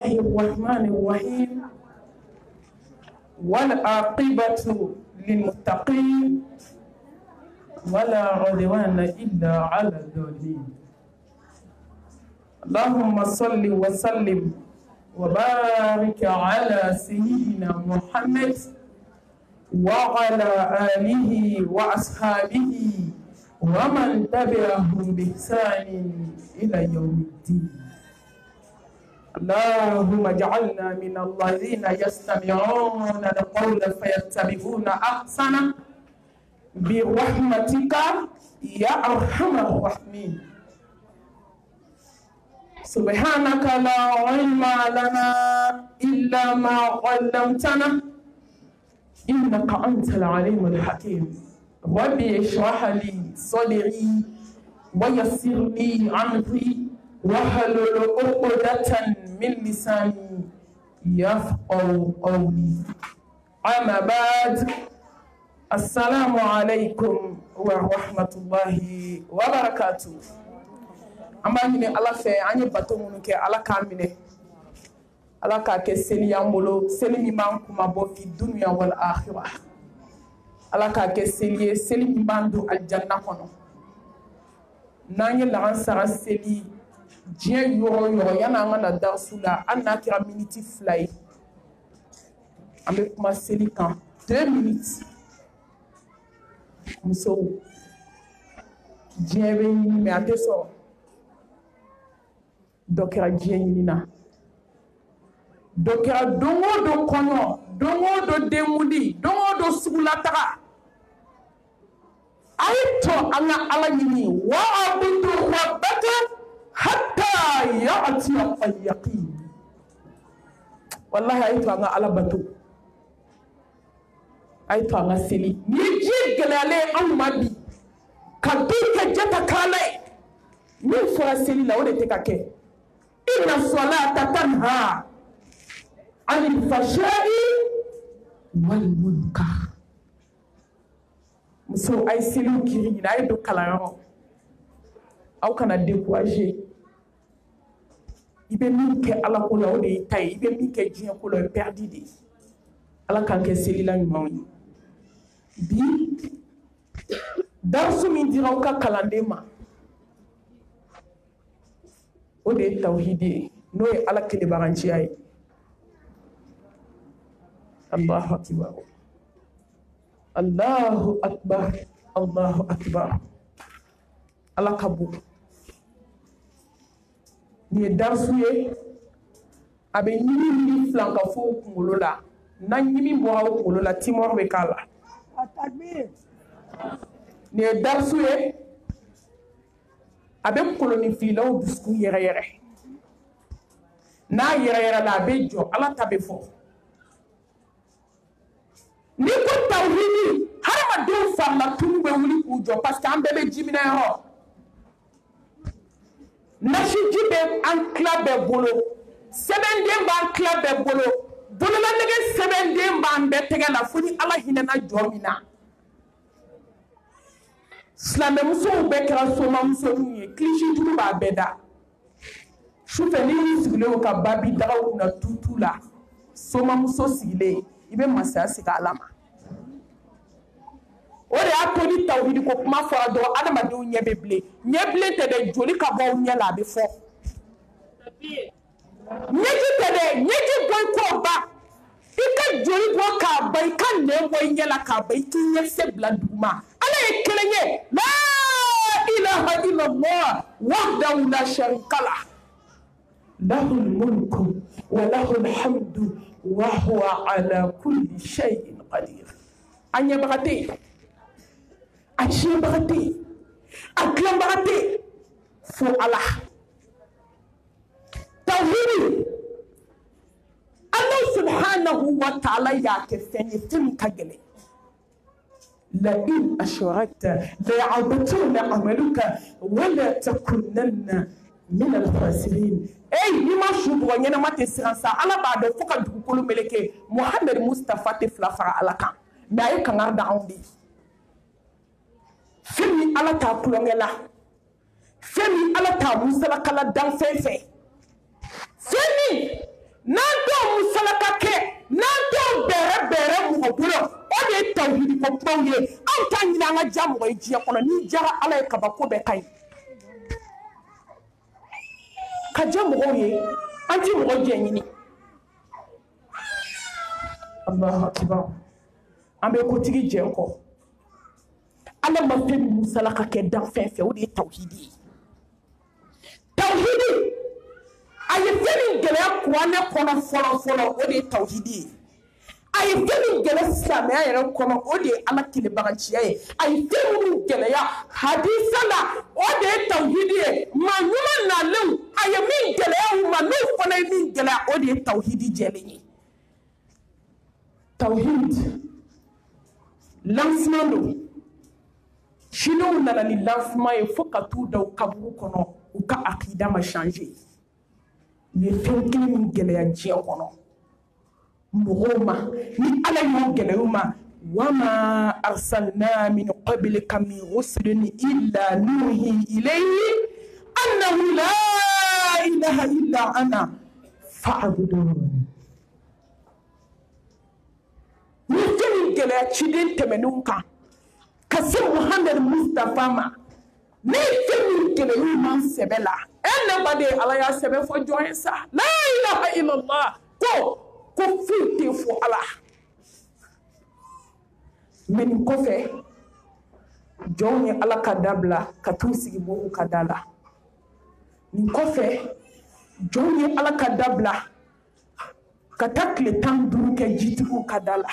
الرحمن الرحيم والعاقبة للمتقين ولا عدوان إلا على الظالمين. اللهم صل وسلم وبارك على سيدنا محمد وعلى آله وأصحابه ومن تبعهم بإحسان إلى يوم الدين. اللهم اجعلنا من الذين يستمعون القول فيتبعون أحسنه برحمتك يا أرحم الراحمين. سبحانك لا علم لنا إلا ما علمتنا إنك أنت العليم الحكيم. ربي اشرح لي صدري ويسر لي أمري واحلل عقدة من لساني يفقهوا قولي. أما بعد، السلام عليكم ورحمة الله وبركاته. Amani ala fe anye bato munuke ala kamine ala ka ke seli yambolo seli mi man kuma bo fi dunya wal akhirah ala ka ke seli mi bandu al janna kono nanye la ansara seli dien yoro yana ngana darsula anna kira minute fly ambe kuma seli kan 2 minutes muso dien be ni me ateso dokera djenina dokera dongo do kono dongo do demudi dongo do sugulataka ayto anga ala nyini wa abudu rabbaka hatta ya'ti al-yaqin. Wallahi ayto anga ala batu ayto anga seli ni jigalale amadi kabika jata kale ni fora seli la ode tekake. Inna salata tanha anil fashai wal munkar. Muso ay selu kiri na ay do kala aw kana décourager ibe min ke ala ko la o de tay ibe min ke jien ko lo perdi de ala kan ke seli la nyumawi bi darsu min diraw ka kalandema o de tawhidi no e ala kele baranci ay. Allahu akbar Allahu akbar Allahu akbar. Ala kabu ni darsu ye abe nyimi flanka fo kungolola na nyimi bo ha kungolola timor be kala takbir ni darsu ye abe koloni filaw dusku yere na yere la be jo ala tabe fo ni ko tawhidi harama do falla tumbe wuli ku jo parce que ambe be jimina ho nashi jibe an club be bolo 7 dem ban club be bolo bolo la nege 7 dem ban be tegala funi ala hinana jomina Slame muso bekra soma muso ni klishi tulu ba beda shufe ni sigile ka babi dawo na tutula soma muso sigile ibe masasi ka alama ore akoni tawhid ko kuma fara do adama de nyeble te de joli ka bo nyela be fo nyeji boy ko ba ika joli bo ka ba ika ne boy nyela ka ba iki nyese bladuma ala ekelenye la ilaha illallah wahdahu la sharika lah lahul mulku wa lahul hamdu wa huwa ala kulli shay'in qadir. Anya bagati achie bagati aklam bagati fo Allah tawhid Allah subhanahu wa ta'ala ya kefeni tim kagele la in ashrakta la ya'batuna amaluka wa la takunanna min al-khasirin. Ni ma shubu wanyana mate siransa ala ba do foka dukulu meleke Muhammad Mustafa te flafara alaka mais ay kangar da ondi femi ala ta kulongela femi ala ta musala kala dan fefe femi mɔgɔw ye anw t'a ɲini an ka diya mɔgɔ ye diɲɛ kɔnɔ n'i diyara Ala ye kabako bɛɛ ka ɲi ka diya mɔgɔw ye an ti mɔgɔ diya ɲini Allahu akbar an bɛ kotigi jɛ kɔ Ala ma fɛn min musala ka kɛ dan fɛn fɛn o de ye tawhidi ye tawhidi a ye fɛn min gɛlɛya kuranɛ kɔnɔ fɔlɔ o de ye tawhidi ye a ye fɛn min gɛlɛya silamɛya yɛrɛ kɔnɔ o de ye Ala kelebaganciya ye a ye fɛn min gɛlɛya hadisa la o de ye tawhidi ye maa ɲuman nalenw a ye min gɛlɛya u ma n'u fana ye min gɛlɛya o de ye tawhidi jɛlen ye tawhid lancement don Chinois nana ni lancement ye fo ka t'u da u kaburu kɔnɔ u ka akida ma changer u ye fɛn kelen min gɛlɛya diɲɛ kɔnɔ mɔgɔw ma ni Ala y'o gɛlɛya u ma wama arsalna min qablika min rusulin illa nuhi ilayhi annahu la ilaha illa ana fa'budun ni fɛn min gɛlɛya ciden tɛmɛnenw kan ka se Muhammad Mustafa ma ne fɛn min gɛlɛya u ma sɛbɛ la ne baden Ala y'a sɛbɛ fɔ jɔn ye sa la ilaha illallah ko foyi tɛ fɔ Ala mais nin kɔfɛ jɔnw ye Ala ka dabila ka t'u sigi mɔgɔw ka da la nin kɔfɛ jɔnw ye Ala ka dabila ka taa tile 15 kɛ jitigiw ka da la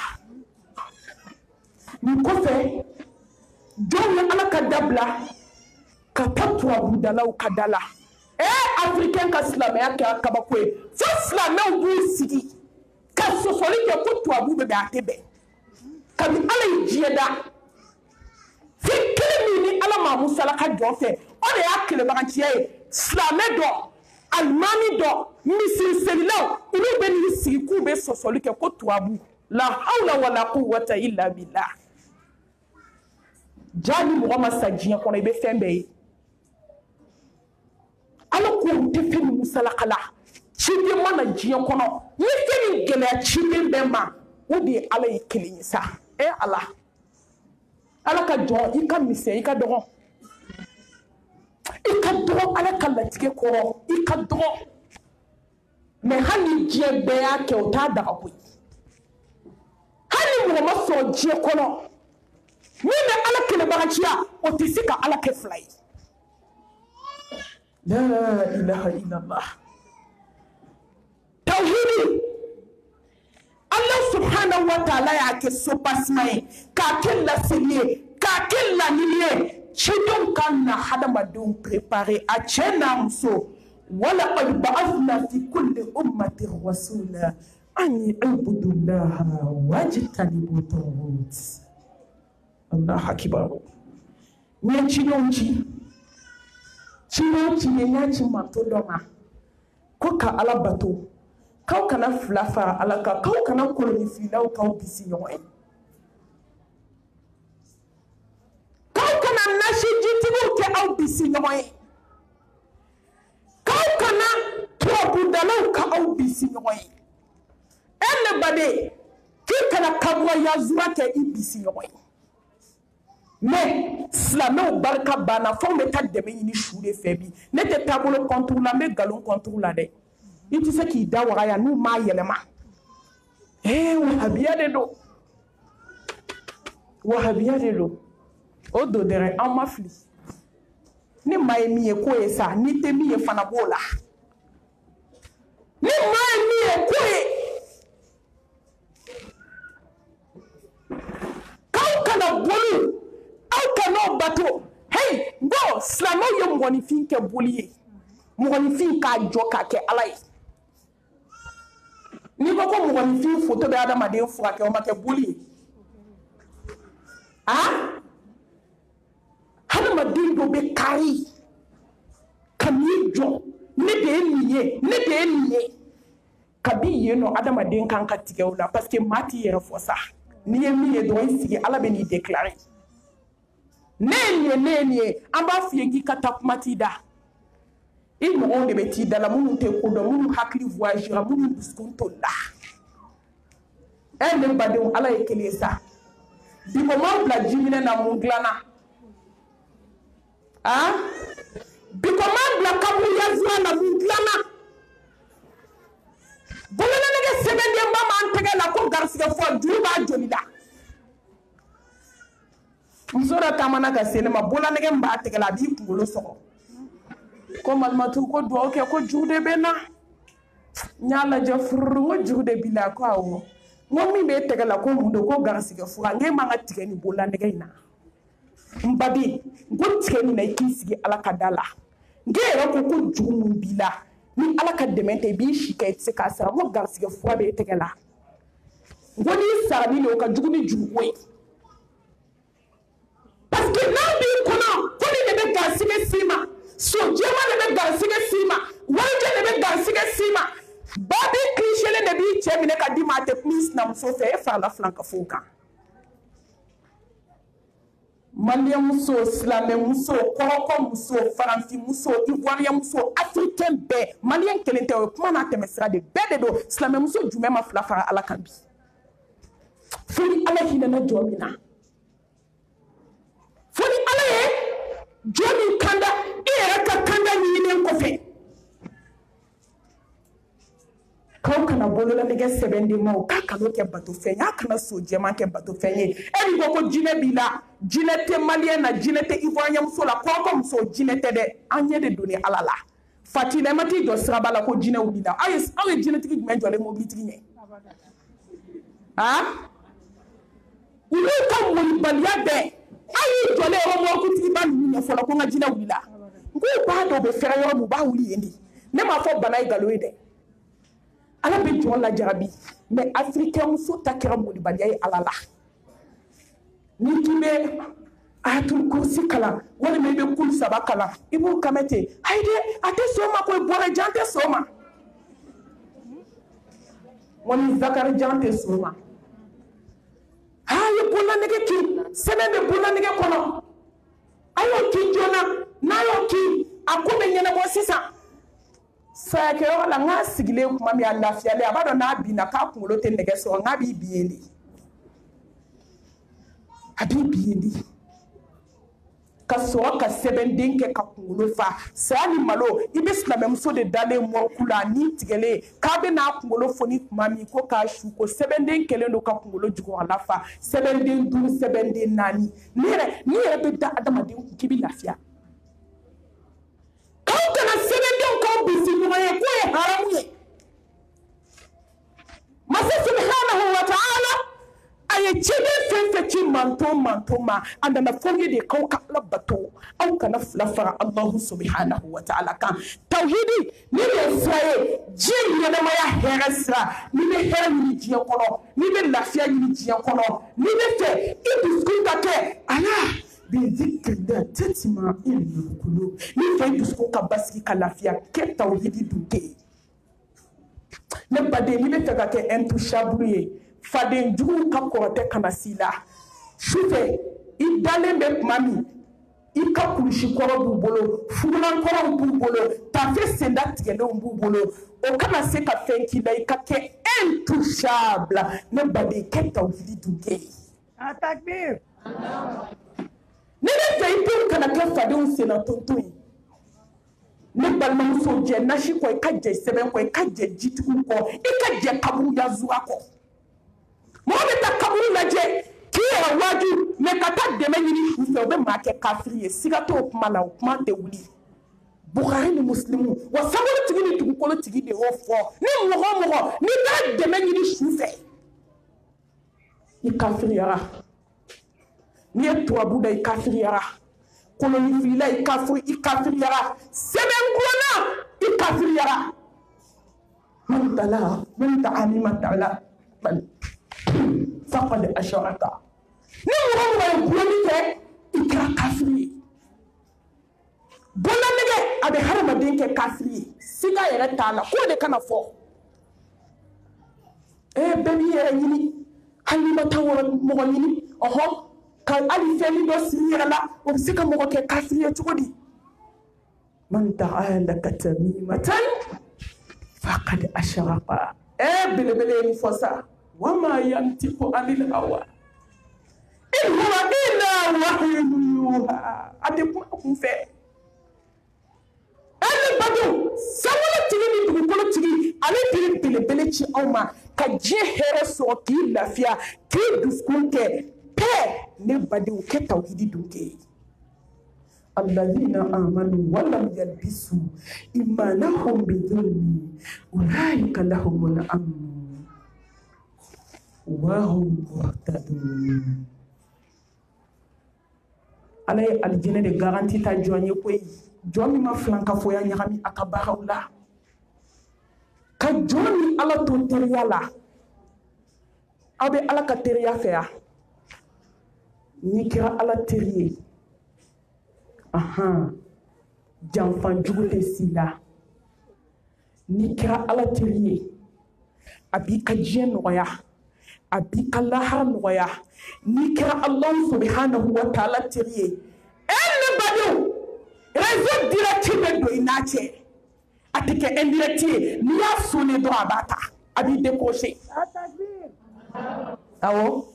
nin kɔfɛ jɔnw ye Ala ka dabila ka taa turabudalaw ka da la africain ka silamɛya kɛ kabako ye fo silamɛw b'u sigi ka sɔsɔli kɛ ko tubabu bɛ bɛn a tɛ bɛn kabi Ala ye diɲɛ da fɛn kelen min ni Ala ma musala ka jɔn fɛ o de y'a kelebaganciya ye silamɛ dɔ alimami dɔ misiriselilaw olu bɛ n'i sigi k'u bɛ sɔsɔli kɛ ko tubabu la hawla wala quwwata illa billah jaa ni mɔgɔ ma sa diɲɛ kɔnɔ i bɛ fɛn bɛɛ ye Ala ko tɛ fɛn min musalaka la ciden mana diɲɛ kɔnɔ ni fɛn min gɛlɛya ciden bɛɛ ma o de ye Ala ye kelen ye sa Ala ka jɔn i ka misɛn i ka dɔgɔ Ala ka latigɛ kɔrɔ i ka dɔgɔ mais hali diɲɛ bɛɛ y'a kɛ o t'a daga koyi hali mɔgɔ ma sɔrɔ diɲɛ kɔnɔ min bɛ Ala kelebaganciya o tɛ se ka Ala kɛ fila ye la ilaha illallah tawhidi Allah subhanahu wa ta'ala y'a kɛ sopasima ye k'a kɛ laseli ye k'a kɛ laɲini ye cidenw ka na hadamadenw préparer a cɛ n'a muso walaqad ba'athna fi kulli ummatin rasula an i'budu llaha wajtanibu taghut Allahu akbar ni cidenw ci ye ɲa ci manto dɔ ma ko ka Ala bato k'aw kana fila fara Ala kan k'aw kana kolonifilaw k'aw bisi ɲɔgɔn ye k'aw kana nasijitigiw kɛ aw bisi ɲɔgɔn ye k'aw kana turabudalaw k'aw bisi ɲɔgɔn ye ne baden k'i kana kaburaya zura kɛ i bisi ɲɔgɔn ye mais silamɛw barika banna fɛnw bɛ taa dɛmɛ ɲini su de fɛ bi ne tɛ taabolo contre la n bɛ nkalon contre la dɛ i tɛ se k'i da waga yan n'u m'a yɛlɛma wahabiya de don o don dɛrɛ an ma fili ni maa ye min ye k'o ye sa n'i tɛ min ye fana b'o la ni maa ye min ye k'o ye k'aw kana boli aw kan'o bato hey ngo silamɛw ye mɔgɔninfin kɛ boli ye mɔgɔninfin k'a jɔ k'a kɛ Ala ye n'i ko ko mɔgɔninfin foto bɛ adamaden furakɛ o ma kɛ boli ye hadamaden dɔ bɛ kari ka n'i jɔ ne de ye nin ye ne de ye nin ye kabi yen nɔ adamaden kan ka tigɛ o la parce que maa t'i yɛrɛ fɔ sa n'i ye min ye dɔrɔn i sigi Ala bɛ n'i déclarer ne ye nin ye an b'a f'i ye k'i ka taa kuma t'i da i mɔgɔw de bɛ t'i da la minnu tɛ ko dɔn minnu hakili voyagera minnu dusukun tolila ne badenw Ala ye kelen sa bikoman bila jimine na mun dilanna bikoman bila kaburu yazura na mun dilanna bololanɛgɛ sɛbɛndenba m'an tɛgɛ la ko garisigɛ fɔ juru b'a joli la muso dɔ taamana ka se ne ma bololanɛgɛ min b'a tɛgɛ la a b'i kunkolo sɔgɔ ko malimatu ko dugawu kɛ ko juru de bɛ na n y'a lajɛ fururu n ko juru de b'i la ko awɔ n ko min b'e tɛgɛ la ko mun don ko garisigɛ fura n k'e man ka tigɛ nin bololanɛgɛ in na n baden n ko tigɛ nin na i k'i sigi ala ka da la n k'e yɛrɛ ko ko juru mun b'i la ni ala ka dɛmɛ tɛ i b'i si kɛ i tɛ se k'a sara n ko garisigɛ fura b'e tɛgɛ la n ko n'i sara ni o ka jugu ni juruko ye parce que n'a b'i kɔnɔ ko nin de bɛ garisigɛ s'i ma so jɛma de bɛ garisigɛ s'i ma warijɛ de bɛ garisigɛ s'i ma babi kiliselen de b'i cɛ minɛ ka d'i ma a tɛ kuma i sinamuso fɛ e farala filan ka fɔ o kan maliyɛn muso silamɛ muso kɔrɔkɔ muso farafin muso ivoiriyɛn muso africain bɛɛ maliyɛn kelen tɛ o ye kuma n'a tɛmɛ sira de bɛɛ de don silamɛ muso jumɛn ma fila fara ala kan bi fo ni ala hinɛna jɔ min na fo ni ala ye jɔ min kanda i yɛrɛ ka kanda ɲininen kɔfɛ k'aw kana bololanɛgɛ sɛbɛnden ma o k'a kan'o kɛ batofɛn ye a kana so jɛman kɛ batofɛn ye e min ko ko jinɛ b'i la jinɛ tɛ maliyɛn na jinɛ tɛ ivoiriyɛn muso la kɔrɔkɔ muso jinɛ tɛ dɛ an ɲɛ de donni ala la fatila ma t'i jɔ siraba la ko jinɛ wulila aw ye jinɛtigi jumɛn jɔlen mobilitigi ɲɛ olu ka molibaliya bɛɛ aw y'i jɔlen yɔrɔ mɔrikutigiba ninnu ɲɛ fɔlɔ ko n ka jinɛ wulila n k'u b'a dɔn u bɛ fɛrɛ yɔrɔ min u b'a wuli yen de ne m'a fɔ bana ye nkalon ye dɛ ala bɛ jɔn lajarabi mais africain muso ta kɛra molibaliya ye ala la ni k'i bɛ ayatul kursi kalan walima i bɛ kulu saba kalan i b'o kamɛ ten ayi dɛ a tɛ sɔn o ma koyi bɔrɛ jan tɛ sɔn o ma wali zakari jan tɛ sɔn o ma a ye bololanɛgɛ kin sɛbɛn bɛ bololanɛgɛ kɔnɔ a y'o kin joona n'a y'o kin a ko bɛ ɲɛnabɔ sisan sayakɛyɔrɔ la n k'a sigilen kuma min a lafiyalen a b'a dɔn n'a binna k'a kunkolo tɛ nɛgɛ sɔrɔ n k'a b'i bin yen de a b'i bin yen de ka sɔrɔ ka sɛbɛnden kɛ ka kunkolo fa saya ni malo i bɛ silamɛmuso de dalen mɔriku la ni tigɛlen k'a bɛ n'a kunkolo foni tuma min ko k'a su ko sɛbɛnden kɛlen don ka kunkolo jugu a la fa sɛbɛnden 5 sɛbɛnden 4 n'i yɛrɛ bɛ da adamaden kun k'i bɛ lafiya k'aw kana sɛbɛndenw k'aw bisi ɲɔgɔn ye k'o ye haramu ye masa subhanahu wa ta'ala a ye ciden fɛn fɛn ci manton ma a nana fɔ ye de k'aw ka ala bato aw kana fila fara alahu subhanahu wa ta'ala kan tawhidi ni bɛ sira ye diɲɛ ɲɛnamaya hɛrɛ sira ni bɛ hɛrɛ ɲini diɲɛ kɔnɔ ni bɛ lafiya ɲini diɲɛ kɔnɔ ni bɛ fɛ i dusukun ka kɛ ala bizikirida tɛtima ilmulukulu ni fɛn dusukun ka basigi ka lafiya kɛ tawhidi dun kɛ ne baden ni bɛ fɛ ka kɛ intouchable ye faden jugu ka kɔrɔtɛ kana s'i la sufɛ i dalen bɛ tuma min i ka kulusi kɔrɔ b'u bolo fugulan kɔrɔw b'u bolo tafe senda tigɛlenw b'u bolo o kana se ka fɛn k'i la i ka kɛ intouchable ne baden kɛ tawhidi dun kɛ takbir ne bɛ fɛ i denw kana kɛ fadenw senna tonton ye ne balimamuso jɛ nasi kɔ i ka jɛ sɛbɛn kɔ i ka jɛ jitigiw kɔ i ka jɛ kaburu yazuwa kɔ mɔgɔ bɛ taa kaburu lajɛ k'i yɛrɛ waaju mɛ ka taa dɛmɛ ɲini su fɛ o bɛ maa kɛ kafiri ye siga t'o kuma la o kuma tɛ wuli Bukhari ni Muslimu wa sabolotigi ni dugukolotigi de y'o fɔ ni mɔgɔ o mɔgɔ n'i b'a dɛmɛ ɲini su fɛ i kafiriyara n'i ye tubabu da i kafiriyara kolonifila i kafiriyara sɛbɛnkurana i kafiriyara man ta'ala faqad asharaka ni mɔgɔ o mɔgɔ ye gulɔli kɛ i kɛra kafiri ye bololanɛgɛ a bɛ hadamaden kɛ kafiri ye siga yɛrɛ t'a la k'o de kana fɔ bɛɛ b'i yɛrɛ ɲini hali n'i ma taa mɔgɔ ɲini ɔhɔ ka hali fɛn dɔ siri yɛrɛ la o bɛ se ka mɔgɔ kɛ kafiri ye cogo di man ta'alaka tamimatan faqad asharaka belebele ye nin fɔ sa wama yantiqu anil hawa in huwa illa wahyun yuha ade kun fɛ ale badenw sangolo tigi ni dugukolo tigi ale biri belebele ci aw ma ka diɲɛ hɛrɛ sɔrɔ k'i lafiya k'i dusukun kɛ pɛɛ ne badenw kɛ tawhidi dun kɛ الذين آمنوا ولم يلبسوا إيمانهم بظلم أولئك لهم الأمن وهم مهتدون على الجنة de garantie ta joanye koy jomi ma flanka foya nyami akabaraula ka jomi ala to teriya la abe ala ka teriya feya ni kira ala teriye aha janfan jugu tɛ si la ni kɛra ala teri ye a b'i ka diɲɛ nɔgɔya a b'i ka lahara nɔgɔya ni kɛra Allah subhanahu wa ta'ala teri ye ne badenw réseau direct bɛ don i n'a cɛ a tɛ kɛ indirect ye n'i y'a sonné dɔrɔn a b'a ta a b'i décoché awɔ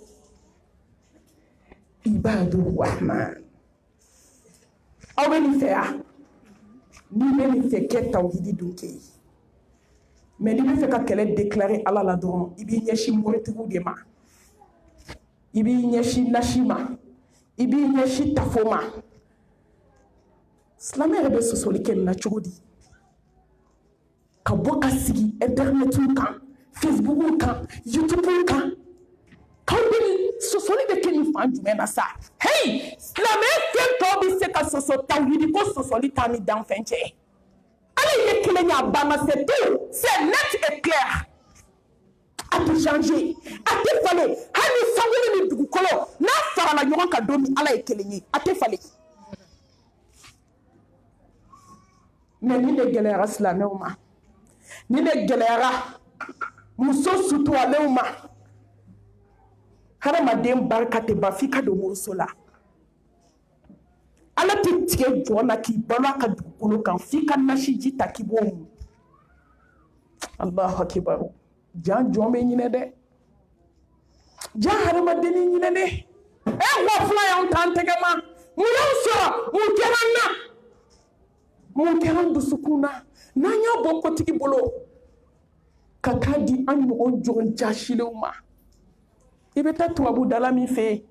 ibadur rahman aw bɛ nin fɛ yan n'i bɛ nin fɛ kɛ tawhidi dun kɛ mais n'i bɛ fɛ ka kɛlɛ déclarer ala la dɔrɔn i b'i ɲɛsin moritigiw de ma i b'i ɲɛsin nasi ma i b'i ɲɛsin tafo ma silamɛ yɛrɛ bɛ sɔsɔli kɛ nin na cogo di ka bɔ ka sigi internetu kan Facebook kan YouTube kan k'aw bɛ sɔsɔli bɛ kɛ nin fan jumɛn na sa hey silamɛ fɛn tɔw bɛ se ka sɔsɔ tawhidi ko sɔsɔli t'a ni danfɛn cɛ ala ye kelen ye a ban ka c'est tout c'est net et clair a tɛ changer a tɛ falen hali ni sankolo ni dugukolo n'a farala ɲɔgɔn kan don min ala ye kelen ye a tɛ falen mais ni de gɛlɛyara silamɛw ma ni de gɛlɛyara muso suturalew ma hadamaden barika tɛ ban f'i ka don moriso la ala tɛ tigɛ jɔn na k'i balo a ka dugukolo kan f'i ka nasiji ta k'i b'o mun Allahu akibar jan jɔn bɛ ɲinɛ dɛ jan hadamaden ɲinɛ dɛ wa fila y'anw t'an tɛgɛ ma mun y'anw sɔrɔ mun kɛra an na mun kɛra an dusukun na n'an y'a bɔ kotigi bolo ka taa di an ɲɔgɔn jɔn jasilenw ma i bɛ taa tubabu dala min fɛ yen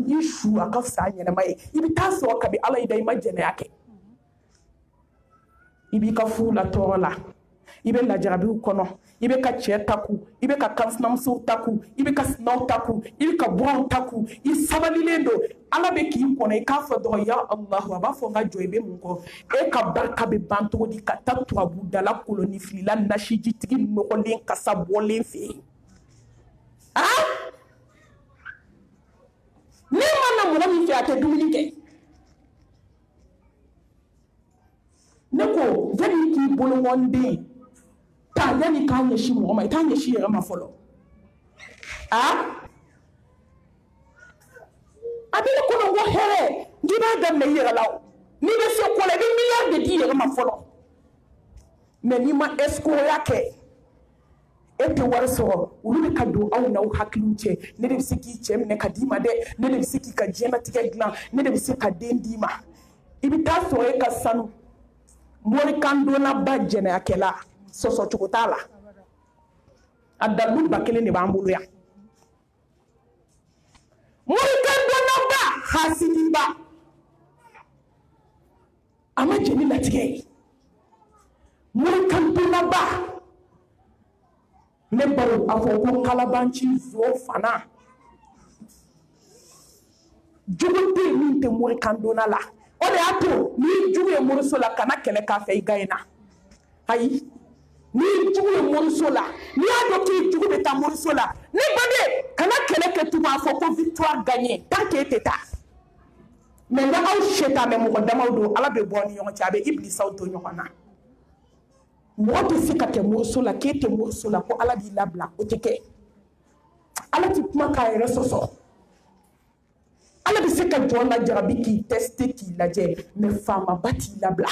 i su a ka fisa ɲɛnama ye i bɛ taa sɔrɔ kabi ala yi da i ma jɛnɛya kɛ i b'i ka furu la tɔɔrɔ la i bɛ lajarabiw kɔnɔ i bɛ ka cɛ taku i bɛ ka kansinamusow taku i bɛ ka sinaw taku i bɛ ka buranw taku i sabalilen don ala bɛ k'i kɔnɔ i k'a fɔ dɔrɔn ya Allahu a b'a fɔ n ka jɔ i bɛ mun kɔ e ka barika bɛ ban cogo di ka taa tubabu dala koloni filila nasijitigi nɔgɔlen kasa bɔlen fɛ yen ne mana mɔgɔ min fɛ a tɛ dumuni kɛ ne ko yanni k'i bolo ŋɔnden ta yanni k'a ɲɛsin mɔgɔ ma i t'a ɲɛsin yɛrɛ ma fɔlɔ a bɛ ne kɔnɔ ko hɛrɛ n'i b'a daminɛ i yɛrɛ la o n'i bɛ se ko la i bɛ miliyari de di i yɛrɛ ma fɔlɔ mais n'i ma escroqueya kɛ e tɛ wari sɔrɔ olu bɛ ka don aw n'aw hakiliw cɛ ne de bɛ se k'i cɛ minɛ ka d'i ma dɛ ne de bɛ se k'i ka diɲɛlatigɛ dilan ne de bɛ se ka den d'i ma i bɛ taa sɔrɔ e ka sanu morikandonnaba jɛnɛyakɛla sɔsɔcogo t'a la a dalilu 1000 de b'an bolo yan morikandonnaba hasidiba a ma jɛni latigɛ ye morikandonnaba ne baro a fɔ ko kalabanci zo fana jugu tɛ min tɛ morikandonna la o de y'a to ni jugu ye moriso la kana kɛlɛ k'a fɛ i gagner ayi ni jugu ye moriso la n'i y'a dɔn k'i jugu bɛ taa moriso la ne baden kana kɛlɛ kɛ tugun a fɔ ko victoire gagné tant que e tɛ taa mais ni aw setamɛ mɔgɔ damaw don ala bɛ bɔ ni ɲɔgɔn cɛ a bɛ ibilisaw to ɲɔgɔn na mɔgɔ tɛ se ka kɛ moriso la k'e tɛ moriso la ko ala b'i labila o tɛ kɛ ala tɛ kuma k'a yɛrɛ sɔsɔ ala bɛ se ka jɔn lajarabi k'i tester k'i lajɛ mais faamaba t'i labila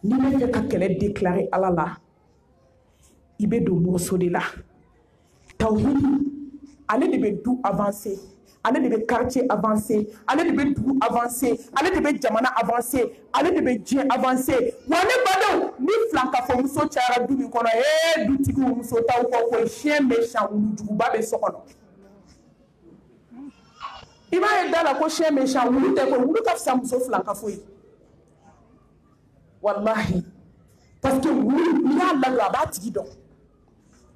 n'i bɛ fɛ ka kɛlɛ déclarer ala la i bɛ don moriso de la tawhidi ale de bɛ du avancer ale de bɛ quartier avancer ale de bɛ dugu avancer ale de bɛ jamana avancer ale de bɛ diɲɛ avancer wa ne badenw ni filankafɔmuso cayara du min kɔnɔ dutigiw muso taw kɔ ko chien méchant wulujuguba bɛ so kɔnɔ i b'a ye da la ko chien méchant wulu tɛ ko wulu ka fisa muso filankafo ye wallahi parce que wulu n'i y'a ladon a b'a tigi dɔn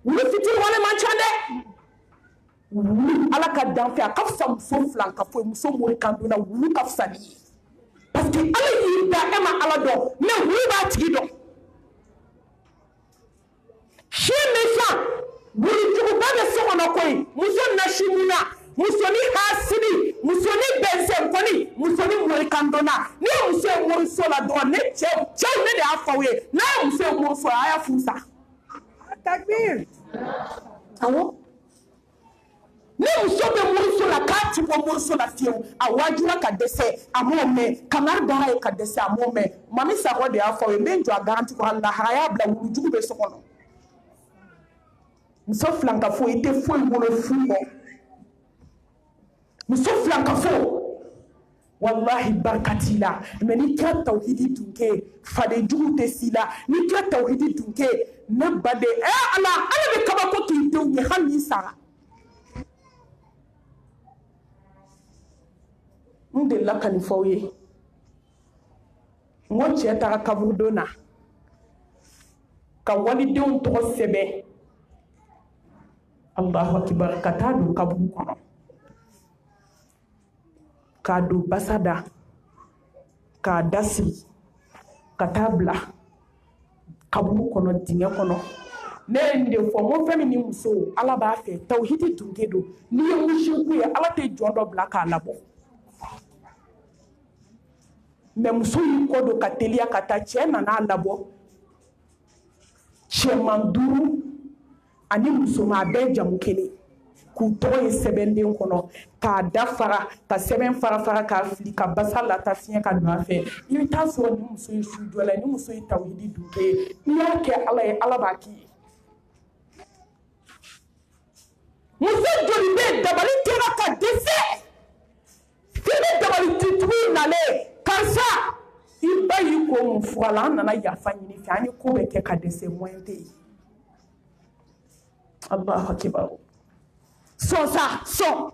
wulu fitiri wale man ca dɛ wulu ala ka danfɛ a ka fisa muso filankafo ye muso morikandonna wulu ka fisa ni ye parce que ala y'i da e ma ala dɔn mais wulu b'a tigi dɔn chien méchant wulujuguba bɛ so kɔnɔ koyi muso nasimuna muso ni hasidi muso ni bɛnsɛnkɔni muso ni morikandonna ni ye muso ye moriso la dɔrɔn ne cɛw ne de y'a fɔ aw ye n'a ye muso ye moriso la a y'a furu sa takbir awɔ ni muso bɛ moriso la k'a ti bɔ moriso la fiyewu a wajula ka dɛsɛ a m'o mɛn kangari dara ye ka dɛsɛ a m'o mɛn mami sakɔ de y'a fɔ aw ye n bɛ n jɔ a garanti kɔ hali lahara a y'a bila wulujugu bɛ so kɔnɔ muso filankafo i tɛ foyi wolo fu kɔ muso filankafo wallahi barika t'i la mais n'i kɛra tawhidi dun kɛ fadenjugu tɛ s'i la n'i kɛra tawhidi dun kɛ ne baden ala bɛ kabako k'i denw ye hali n'i sara n delila ka nin fɔ aw ye n ko cɛ taara kaburudon na ka walidenw tɔgɔ sɛbɛn Allahu akibar ka taa don kaburu kɔnɔ k'a don basa da k'a da siri ka taa bila kaburu kɔnɔ dingɛ kɔnɔ ne ye nin de fɔ n ko fɛn min ni muso ala b'a fɛ tawhidi dunke don n'i ye musinku ye ala tɛ jɔn dɔ bila k'a labɔ mais muso y'i kɔ don ka teliya ka taa cɛ nan'a labɔ cɛman 5 ani musoman a bɛɛ jamu kelen k'u tɔgɔ ye sɛbɛnden kɔnɔ k'a da fara ka sɛbɛn fara fara k'a fili ka basa lata fiɲɛ ka don a fɛ i bɛ taa sɔrɔ ni muso ye sujɔla ye ni muso ye tawhidi dunke ye n'i y'a kɛ ala ye ala b'a k'i ye muso joli bɛ dabali kɛra ka dɛsɛ f'i bɛ dabali titigiw nalen karisa i ba y'i ko mun fura la an nana yafa ɲini fɛ an ye ko bɛɛ kɛ ka dɛsɛ moyen tɛ yen Allahu akibar sɔn sa sɔn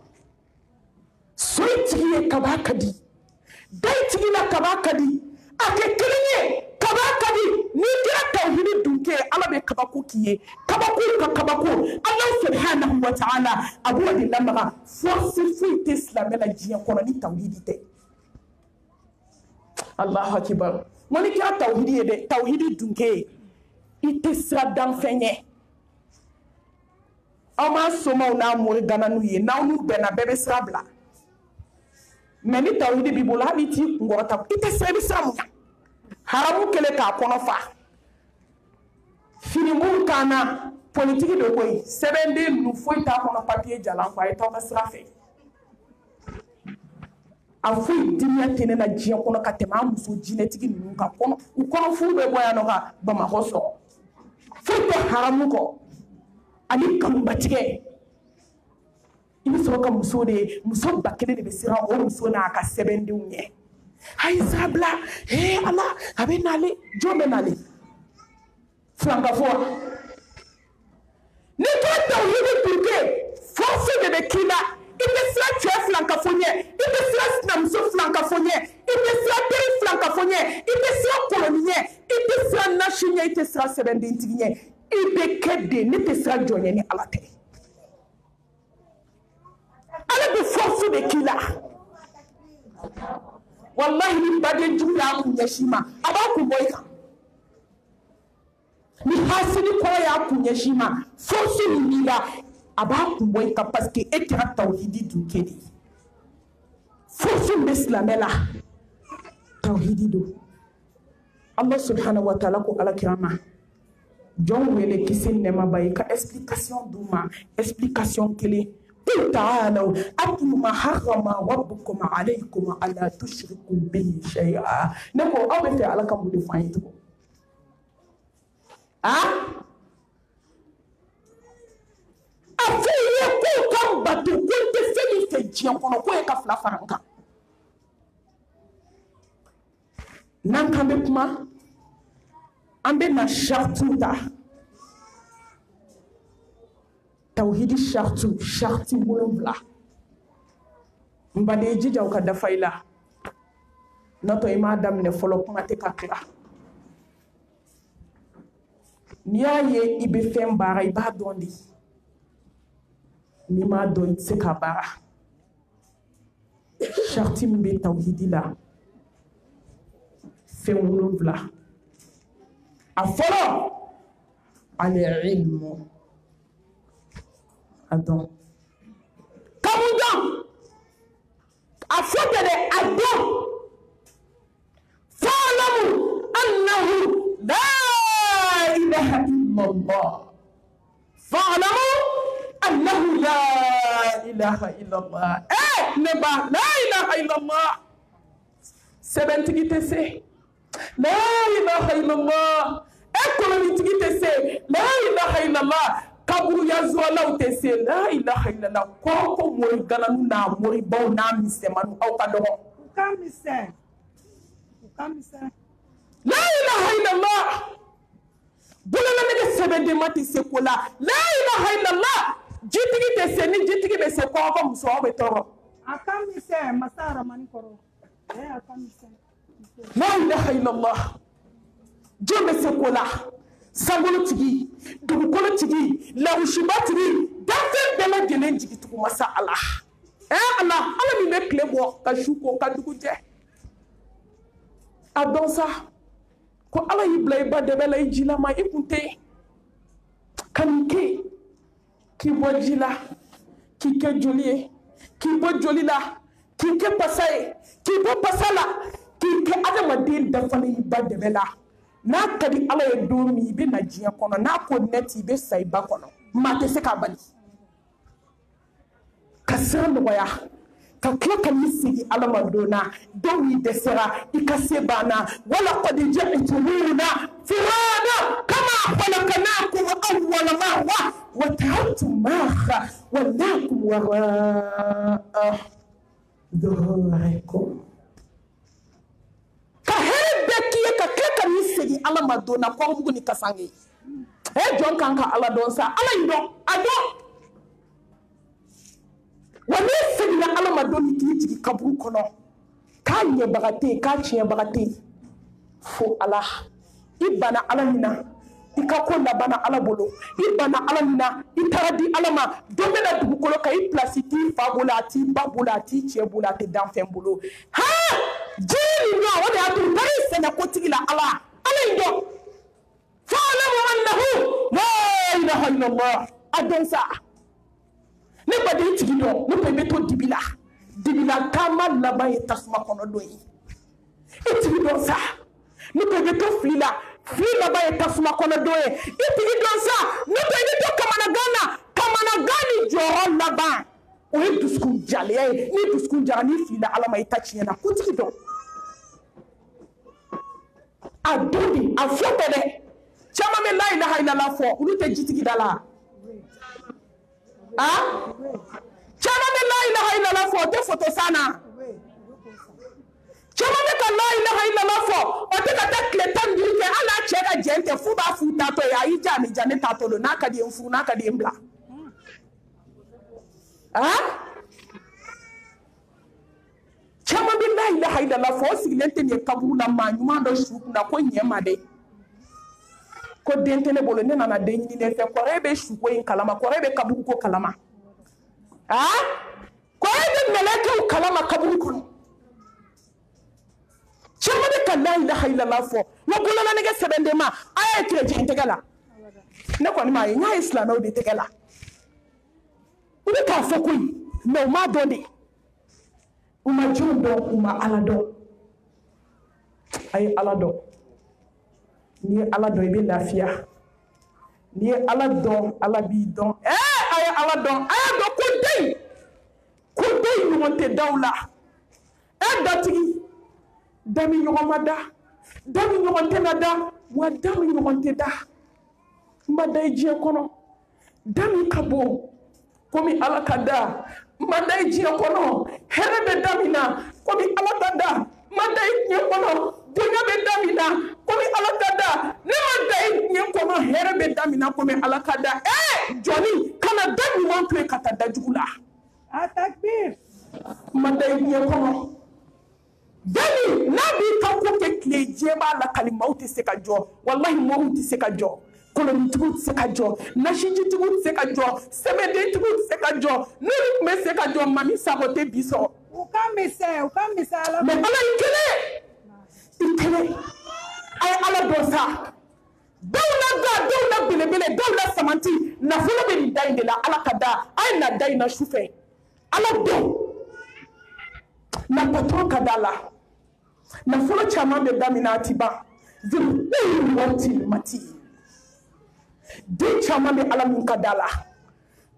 so tigi ye kaba ka di dai tigi la kaba ka di a kɛ kelen ye kaba ka di n'i kɛra tawhidi dunke ala bɛ kabako k'i ye kabako ka kabako ala subhanahu wa ta'ala a b'o de lamaga force foyi tɛ silamɛ la diɲɛ kɔnɔ ni tawhidi tɛ Allahu akibar mo ni kɛra tawhidi ye dɛ tawhidi dunke i tɛ sira danfɛn ye aw ma somaw n'a mori gana n'u ye n'aw n'u bɛnna bɛɛ bɛ sira bila mais ni tawhidi b'i bolo hali t'i kunkɔrɔta i tɛ sira i bɛ sira mun kan haramu kɛlen k'a kɔnɔ fa finiburu kan na politiki de koyi sɛbɛnden ninnu foyi t'a kɔnɔ papiye jalan kɔ a ye t'aw ka sira fɛ a foyi dimiya tɛ ne na diɲɛ kɔnɔ ka tɛmɛ an muso jinɛtigi ninnu kan u kɔnɔ furu bɛ bɔ yan nɔ ka Bamakɔ sɔrɔ foyi tɛ haramu kɔ ani kanubatigɛ i bɛ sɔrɔ ka muso ba kelen de bɛ siran o muso n'a ka sɛbɛndenw ɲɛ a ye sira bila ala a bɛ nale jɔn bɛ nale filankafo wa n'i kɛra tawhidi dunke force de bɛ k'i la i bɛ sira cɛ filankafo ɲɛ i bɛ sira sinamuso filankafo ɲɛ i bɛ sira teri filankafo ɲɛ i bɛ sira kɔrɔni ɲɛ i tɛ sira nasi ɲɛ i tɛ sira sɛbɛndentigi ɲɛ i bɛ kɛ de ne tɛ sira jɔn ɲɛ ni ala tɛ ala bɛ force de k'i la wallahi ni badenjugu y'a kun ɲɛsin ma a b'a kun bɔ i kan ni hasidi kɔrɔ y'a kun ɲɛsin ma force min b'i la a b'a kun bɔ i kan parce que e kɛra tawhidi dunke de ye force min bɛ silamɛ la tawhidi don Allah subhanahu wa ta'ala ko alakira ma jɔn wele kisi nɛma ba ye ka explication d'u ma explication kelen قل تعالوا أتل ما حرم ربكم عليكم ألا تشركوا به شيئا نقول أو بتي على كم بدفعين تقول أفي يقول كم diɲɛ kɔnɔ ko ye ka fila fara n kan n'an kan bɛ kuma an bɛ na saritiw ta tawhidi sariti 7 n baden jija u ka dafa i la n'o tɛ i m'a daminɛ fɔlɔ kuma tɛ ka tila n'i y'a ye i bɛ fɛn baara i b'a dɔn de n'i m'a dɔn i tɛ se ka baara sariti min bɛ tawhidi la fɛn 7 a fɔlɔ al-ilmu a dɔn ka mun dɔn a fɔ tɛ dɛ a dɔn fa'lamu annahu la ilaha illallah fa'lamu annahu la ilaha illallah ne ba la ilaha illallah sɛbɛntigi tɛ se la ilaha illallah kolonitigi tɛ se la ilaha illallah kaburuya zuwalaw tɛ se la ilaha illallah ko mori gananu n'a mori baw n'a misɛmanu aw ka dɔgɔ u ka misɛn la ilaha illallah bololanɛgɛ sɛbɛnden ma tɛ se ko la la ilaha illallah jitigi tɛ se ni jitigi bɛ se kɔngɔ muso aw bɛ tɔɔrɔ a ka misɛn masa aramani kɔrɔ a ka misɛn la ilaha illallah jɔn bɛ se ko la sankolotigi dugukolotigi lawusibatigi danfɛn bɛɛ lajɛlen jigitugu masa ala ala min bɛ tile bɔ ka su ko ka dugu jɛ a dɔn sa ko ala y'i bila i ba dɛbɛ la i jilama i kun tɛ yen ka nin kɛ k'i bɔ ji la k'i kɛ joli ye k'i bɔ joli la k'i kɛ pasa ye k'i bɔ pasa la k'i kɛ adamaden dafalen i ba dɛbɛ la n'a ka di ala ye don min i bɛ na diɲɛ kɔnɔ n'a ko nɛti i bɛ sa i ba kɔnɔ maa tɛ se k'a bali ka sira nɔgɔya ka tila ka n'i sigi ala ma don na dɔw y'i dɛsɛra i ka se banna wala kɔdi ja'tumuna furada kama khalaqnakum awwala marra wa taraktum ma khawwalnakum wara'a dhuhurikum ka hɛrɛ bɛɛ k'i ye ka tila ka n'i sigi ala ma don na kɔrɔbugu ni kasange jɔn kan ka ala dɔn sa ala y'i dɔn a dɔn wa n'i seginna ala ma don min k'i jigi kaburu kɔnɔ k'a ɲɛbaga tɛ yen k'a tiɲɛbaga tɛ yen fo ala i banna ala min na i ka ko labanna ala bolo i banna ala min na i taara di ala ma don bɛ na dugukolo kan i pilasi t'i fa bolo a t'i ba bolo a t'i cɛ bolo a tɛ danfɛn bolo jiri nin dɔn o de y'a to n taara i sɛnɛ kotigi la ala y'i dɔn fa'lamu annahu la ilaha illallah a dɔn sa ne baden tigi dɔn ne ko i bɛ to dibila taama laban ye tasuma kɔnɔ don ye i tigi dɔn sa ne ko i bɛ to fili laban ye tasuma kɔnɔ don ye i tigi dɔn sa ne ko i bɛ to kamanagan na kamanagan ni jɔyɔrɔ laban o ye dusukun jaliya ye ni dusukun jara ni filila ala ma i ta tiɲɛ na kotigi dɔn a don de a fɔ tɛ dɛ caman bɛ la ilaha illallah fɔ olu tɛ jitigi da la caman bɛ la ilaha illallah fɔ o tɛ foto san na caman bɛ ka la ilaha illallah fɔ o tɛ ka taa tile 15 kɛ hali n'a cɛ ka jɛn tɛ fu b'a fu tatɔ ye a y'i ja ni ja ne tatɔ don n'a ka di ye n furu n'a ka di ye n bila caman bɛ la ilaha illallah fɔ o sigilen tɛ nin ye kaburu la maa ɲuman dɔ su kunna ko ɲɛ ma dɛ ko den tɛ ne bolo ne nana den ɲini ne fɛ kɔrɔ bɛ suko in kalama kɔrɔ bɛ kaburu ko kalama kɔrɔ bɛ mɛlɛkɛw kalama kaburu kɔnɔ caman bɛ ka la ilaha illallah fɔ wa bololanɛgɛ sɛbɛnden ma a ye kirejɛn tɛgɛ la ne kɔni m'a ye n y'a ye silamɛw de tɛgɛ la u bɛ k'a fɔ koyi mɛ u m'a dɔn de u ma jɔn dɔn u ma ala dɔn a ye ala dɔn n'i ye ala dɔn i bɛ lafiya n'i ye ala dɔn ala b'i dɔn a ye ala dɔn a y'a dɔn ko den ɲɔgɔn tɛ daw la datigi da min ɲɔgɔn ma da min ɲɔgɔn tɛ na da wa da min ɲɔgɔn tɛ da n ma da i diɲɛ kɔnɔ da min ka bon komi ala ka da Mandai diɲɛ kɔnɔ hɛrɛ bɛ da min na komi Ala ta da. Mandai diɲɛ kɔnɔ bonya bɛ da min na komi Ala ta da. Ne mandai diɲɛ kɔnɔ hɛrɛ bɛ da min na komi Ala ka da. Jɔnni kana da ɲuman to yen ka taa da jugu la. Atakbir. Mandai diɲɛ kɔnɔ. Dani n'a b'i ka ko kɛ tile jɛ b'a la kalimaw tɛ se ka jɔ. Wallahi mɔɔw tɛ se ka jɔ. Kolonitigiw tɛ se ka jɔ. Nasijitigiw tɛ se ka jɔ. Sɛbɛdentigiw tɛ se ka jɔ. N'olu tun bɛ se ka jɔ Mami Sakɔ tɛ bi sɔrɔ. U ka misɛn Ala. Mais Ala i kelen. I kelen. A ye Ala dɔn sa. Dɔw la ga, dɔw la belebele, dɔw la samanti. Nafolo bɛ nin da in de la Ala ka da. A ye na da in na su fɛ. Ala dɔn. Na patron ka da la. Nafolo caman bɛ da min na a ti ban. Mati. Den caman bɛ Ala min ka da la.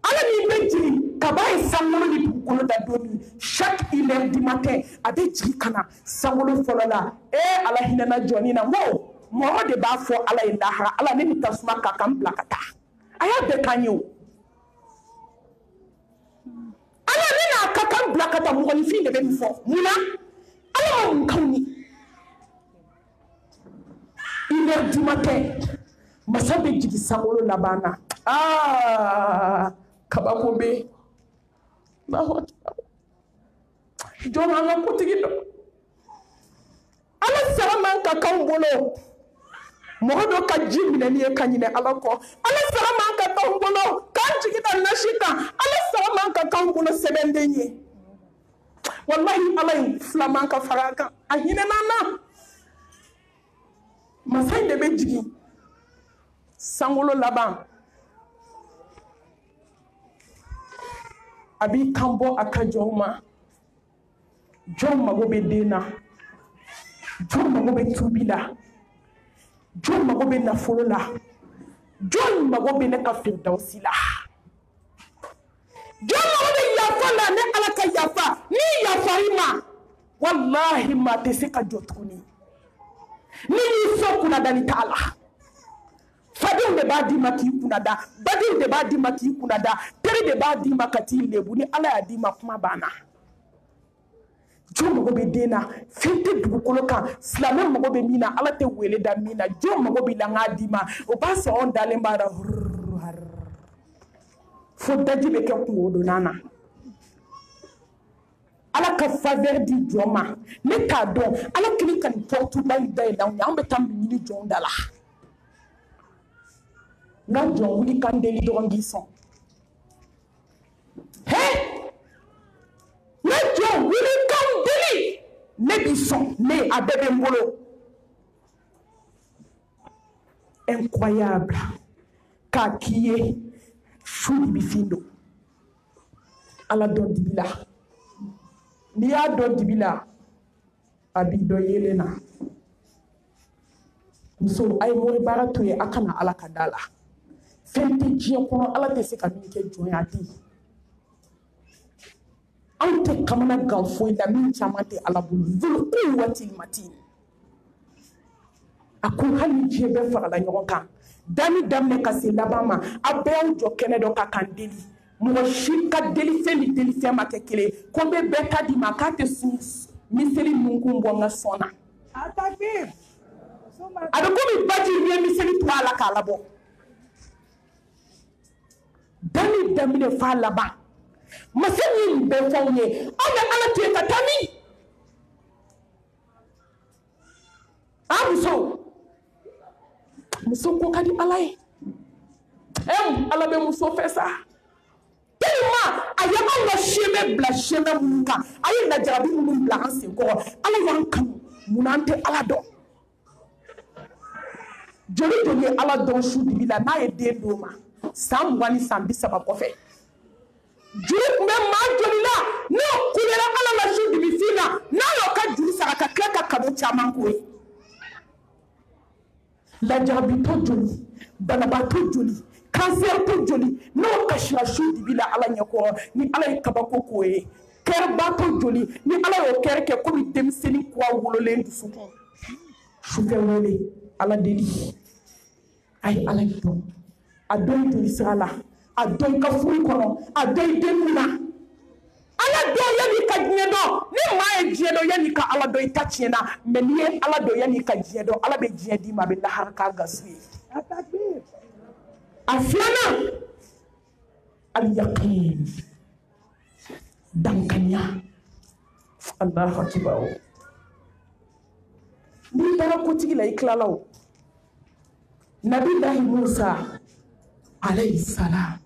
Ala min bɛ jigin kaba ye sankolo ni dugukolo da don min chaque 1h du matin a bɛ jigin ka na sankolo fɔlɔ la. Ala hinɛna jɔnni na ko mɔgɔ de b'a fɔ Ala ye lahara Ala ne bɛ tasuma k'a kan bila ka taa. A y'a bɛɛ kan ye o. Ala ne n'a ka kan bila ka taa mɔgɔninfin de bɛ nin fɔ. Munna? Ala ma mun k'anw ye. 1h du matin masa bɛ jigin sankolo laban na. Kabako bɛ yen. Jɔn an ka kotigi dɔn. Ala sara man ka k'anw bolo. Mɔgɔ dɔ ka ji minɛni ye ka ɲinɛ Ala kɔ. Ala sara man ka k'anw bolo k'an jigi da nasi kan. Ala sara man ka k'anw bolo sɛbɛnden ye. Wallahi Ala ye fila man ka fara a kan. A hinɛna na. Masa in de bɛ jigin sankolo laban. A b'i kan bɔ a ka jɔnw ma. Jɔn mago bɛ den na. Jɔn mago bɛ tubi la. Jɔn mago bɛ nafolo la. Jɔn mago bɛ ne ka firdausi la. Jɔn mago bɛ yafa la ne Ala ka yafa. Ni yafa i ma wallahi maa tɛ se ka jɔ tuguni. Ni y'i sɔn kunnadali t'a la. Fadenw de b'a d'i ma k'i kunnada. Badenw de b'a d'i ma k'i kunnada. Teri de b'a d'i ma ka t'i lebu. Ni Ala y'a d'i ma kuma banna. Jɔn mago bɛ den na. Fɛn tɛ dugukolo kan. Silamɛ mago bɛ min na Ala tɛ wele da min na. Jɔn mago bɛ la k'a d'i ma. O b'a sɔrɔ anw dalen b'a la. Fo daji bɛ kɛ kungodonan na. Ala ka faveur di jɔn ma. Ne t'a dɔn Ala kelen ka nin portuba in dayɛlɛ anw ye. Anw bɛ taa min ɲini jɔn da la. N ka jɔn wuli kan deli dɔrɔn k'i sɔn. N ka jɔn wuli kan deli ne b'i sɔn ne a bɛɛ bɛ n bolo. Incroyable k'a k'i ye su de bɛ fin don. Ala dɔn dibi la. N'i y'a dɔn dibi la a b'i dɔn yelen na. Muso a ye mori baara to yen a kana Ala ka da la. Fɛn tɛ diɲɛ kɔnɔ Ala tɛ se ka min kɛ jɔn ye a tɛ yen. Anw tɛ kamana gan foyi la min caman tɛ Ala bolo. Zul quwwati matin. A ko hali ni diɲɛ bɛɛ farala ɲɔgɔn kan dani daminɛ ka se laban ma a bɛɛ y'aw jɔ kɛnɛ dɔ ka kan deli. Mɔgɔ si ka delifɛn ni delifɛn ma kɛ kelen ye. Ko n bɛ bɛɛ ta di ma k'a tɛ miseli nunkun bɔ n ka sɔn na. A bɛ komi baji ye miseli to a la k'a labɔ. Dani daminɛ f'a laban. Masa min bɛɛ fɔ anw ye anw bɛ Ala to yen ka taa min? Muso ko ka di Ala ye. Ala bɛ muso fɛ sa. Tellement a ye anw ka chemin bila chemin minnu kan a ye lajarabi minnu bila an sen kɔrɔ Ala y'an kanu munna an tɛ Ala dɔn. Joli joli ye Ala dɔn su dibi la n'a ye den d'o ma san 20 ni san 30 kɔfɛ. Joli tun bɛ maa joli la n'o kulera Ala la su dibi fin na n'a y'o ka joli sara ka tila ka cadeau caman k'o ye. Lajarabitɔ joli banabaatɔ joli kansɛritɔ joli n'o kasira su dibi la Ala ɲɛkɔrɔ ni Ala ye kabako k'o ye. Kɛrɛbaatɔ joli ni Ala y'o kɛrɛ kɛ komi denmisɛnnin kura wololen dusukun. Sufɛ wele Ala deli a ye Ala dɔn a dɔn joli sira la a dɔn i ka furu kɔnɔ a dɔn i denw na diɲɛ dɔn yanni ka ala dɔn i ta tiɲɛna mais n'i ye ala dɔn yanni ka diɲɛ dɔn ala bɛ diɲɛ d'i ma a bɛ lahara k'a gasu ye a filanan al-yaqin dankanya Allahu akbar n'i taara kotigi la i tilala o Nabilahi Musa alayhi salam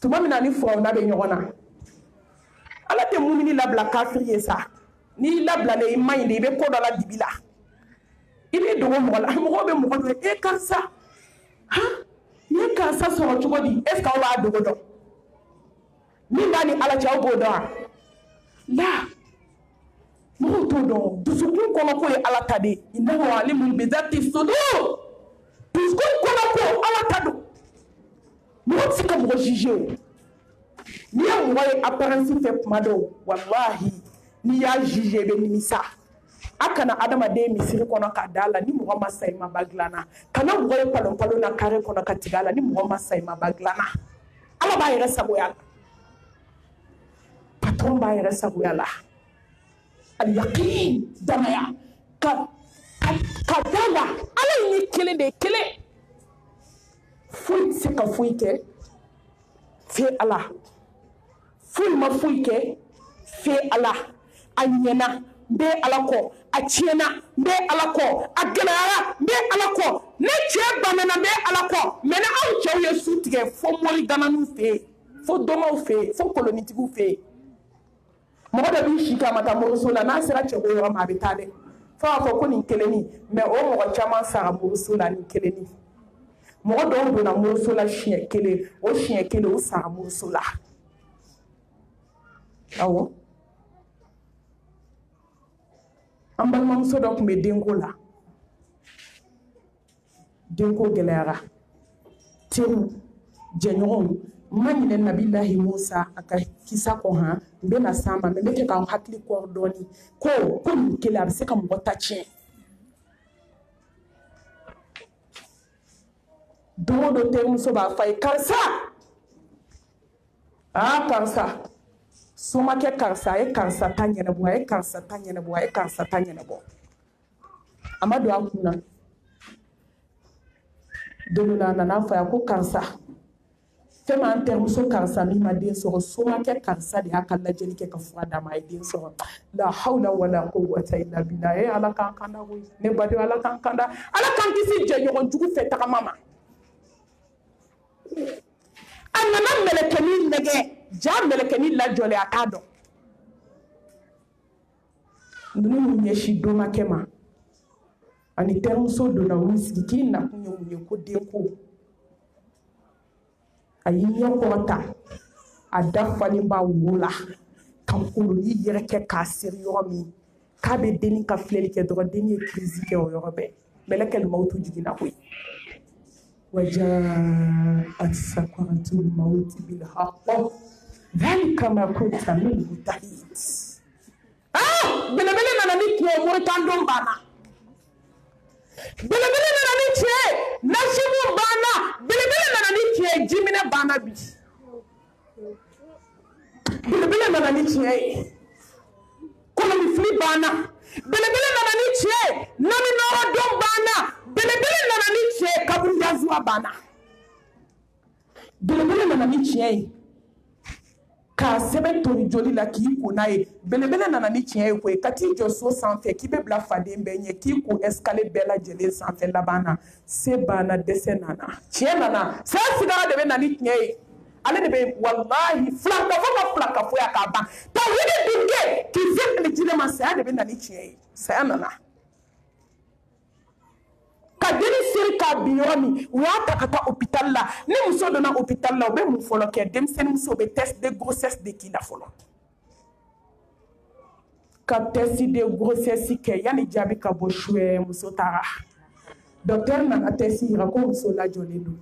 tuma min na ni Firawuna bɛ ɲɔgɔn na ala tɛ mumini labila kafiri ye sa n'i labilalen i man ɲi de i bɛ ko dɔ la dibi la i bɛ dogo mɔgɔ la mɔgɔw bɛ mɔgɔ dɔ ye karisa n ye karisa sɔrɔ cogo di est ce que aw b'a dogo dɔn min b'a ni ala cɛ aw b'o dɔn wa la mɔgɔw t'o dɔn dusukun kɔnɔ ko ye ala ta de ye innahu alimun bizati sudur dusukun kɔnɔ ko ala ta don mɔgɔ tɛ se ka mɔgɔ juger o n'i ye mɔgɔ ye apparence fɛ kuma dɔw wallahi n'i y'a juger i bɛ nimisa a kana adamaden misiri kɔnɔ ka da la ni mɔgɔ ma sa i ma ba dilanna kana mɔgɔ ye palon-palon na carré kɔnɔ ka tigɛ a la ni mɔgɔ ma sa i ma ba dilanna ala b'a yɛrɛ sagoya la patron b'a yɛrɛ sagoya la al-yaqin danaya ka da la ala ye ni kelen de ye kelen foyi tɛ se ka foyi kɛ fɛ ala foyi ma foyi kɛ fɛ ala a ɲɛna n bɛ ala kɔ a tiɲɛna n bɛ ala kɔ a gɛlɛyara n bɛ ala kɔ ne cɛ banana n bɛ ala kɔ mais ni aw cɛw ye su tigɛ fo morigananiw fɛ yen fo dɔmɔw fɛ yen fo kolonitigiw fɛ yen mɔgɔ dɔ b'i si k'a ma taa moriso la n'a sera cɛko yɔrɔ ma a bɛ taa dɛ fo k'a fɔ ko nin kelenni mais o mɔgɔ caman sara moriso la nin kelenni mɔgɔ dɔw donna moriso la siɲɛ kelen o siɲɛ kelen o sara moriso la awɔ an balimamuso dɔ tun bɛ denko la denko gɛlɛyara teriw jɛɲɔgɔnw ma ɲinɛ Nabilahi Musa a ka kisa kɔ han n bɛna s'an ma mais n bɛ kɛ k'an hakili kɔrɔ dɔɔni ko nin kelen a bɛ se ka mɔgɔ ta tiɲɛ don o don terimuso b'a fɔ a ye karisa karisa somakɛ karisa a ye karisa ta ɲɛnabɔ a ye karisa ta ɲɛnabɔ a ye karisa ta ɲɛnabɔ a ma don a kun na don dɔ la a nana fɔ a ye ko karisa fɛn min an terimuso karisa min ma den sɔrɔ somakɛ karisa de y'a ka lajɛli kɛ ka fura d'a ma a ye den sɔrɔ la hawla wala quwwata illa billah ala k'an kanda koyi ne badenw ala k'an kanda ala k'an kisi jɛɲɔgɔn jugu fɛ tagama ma a nana mɛlɛkɛnin nɛgɛ ja mɛlɛkɛnin lajɔlen a t'a dɔn ninnu ɲɛsin domakɛ ma ani terimuso donna u sigi k'i nakun ye mun ye ko denko a y'i ɲɛ kɔrɔta a da falen b'a wo la ka koloni yɛrɛ kɛ k'a seri yɔrɔ min k'a bɛ denni ka filɛli kɛ dɔrɔn denni ye crise kɛ o yɔrɔ bɛɛ mɛlɛkɛ mawutu jiginna koyi وجاءت سكرة الموت بالحق ذلك ما كنت منه تحيد belebele nana ni tiɲɛ moritan don banna belebele nana ni tiɲɛ nasibu banna belebele nana ni tiɲɛ jiminɛ banna bi belebele nana ni tiɲɛ ye kolonifili banna belebele nana ni tiɲɛ naminɔgɔ don banna belebele nana ni tiɲɛ kaburidazuwa banna belebele nana ni tiɲɛ ye k'a sɛbɛn tori joli la k'i ko n'a ye belebele nana ni tiɲɛ ye koyi ka t'i jɔ so sanfɛ k'i bɛ bila faden bɛɛ ɲɛ k'i ko escalier bɛɛ lajɛlen sanfɛ laban na se banna dɛsɛ nana tiɲɛ nana saya sigara de bɛ na ni tiɲɛ ye ale de bɛ wallahi filakafo ma filakafoya k'a ban tawhidi dun kɛ k'i fɛn jinɛ ma saya de bɛ na ni tiɲɛ ye saya nana ka denni seri k'a bin yɔrɔ min u y'a ta ka taa hôpital la ni muso donna hôpital la u bɛ mun fɔlɔ kɛ denmisɛnnin muso bɛ test de grossesse de k'i la fɔlɔ ka test de grossesse kɛ yanni jaabi ka bɔ suɛ muso taara docteur nana test yira ko muso lajɔlen don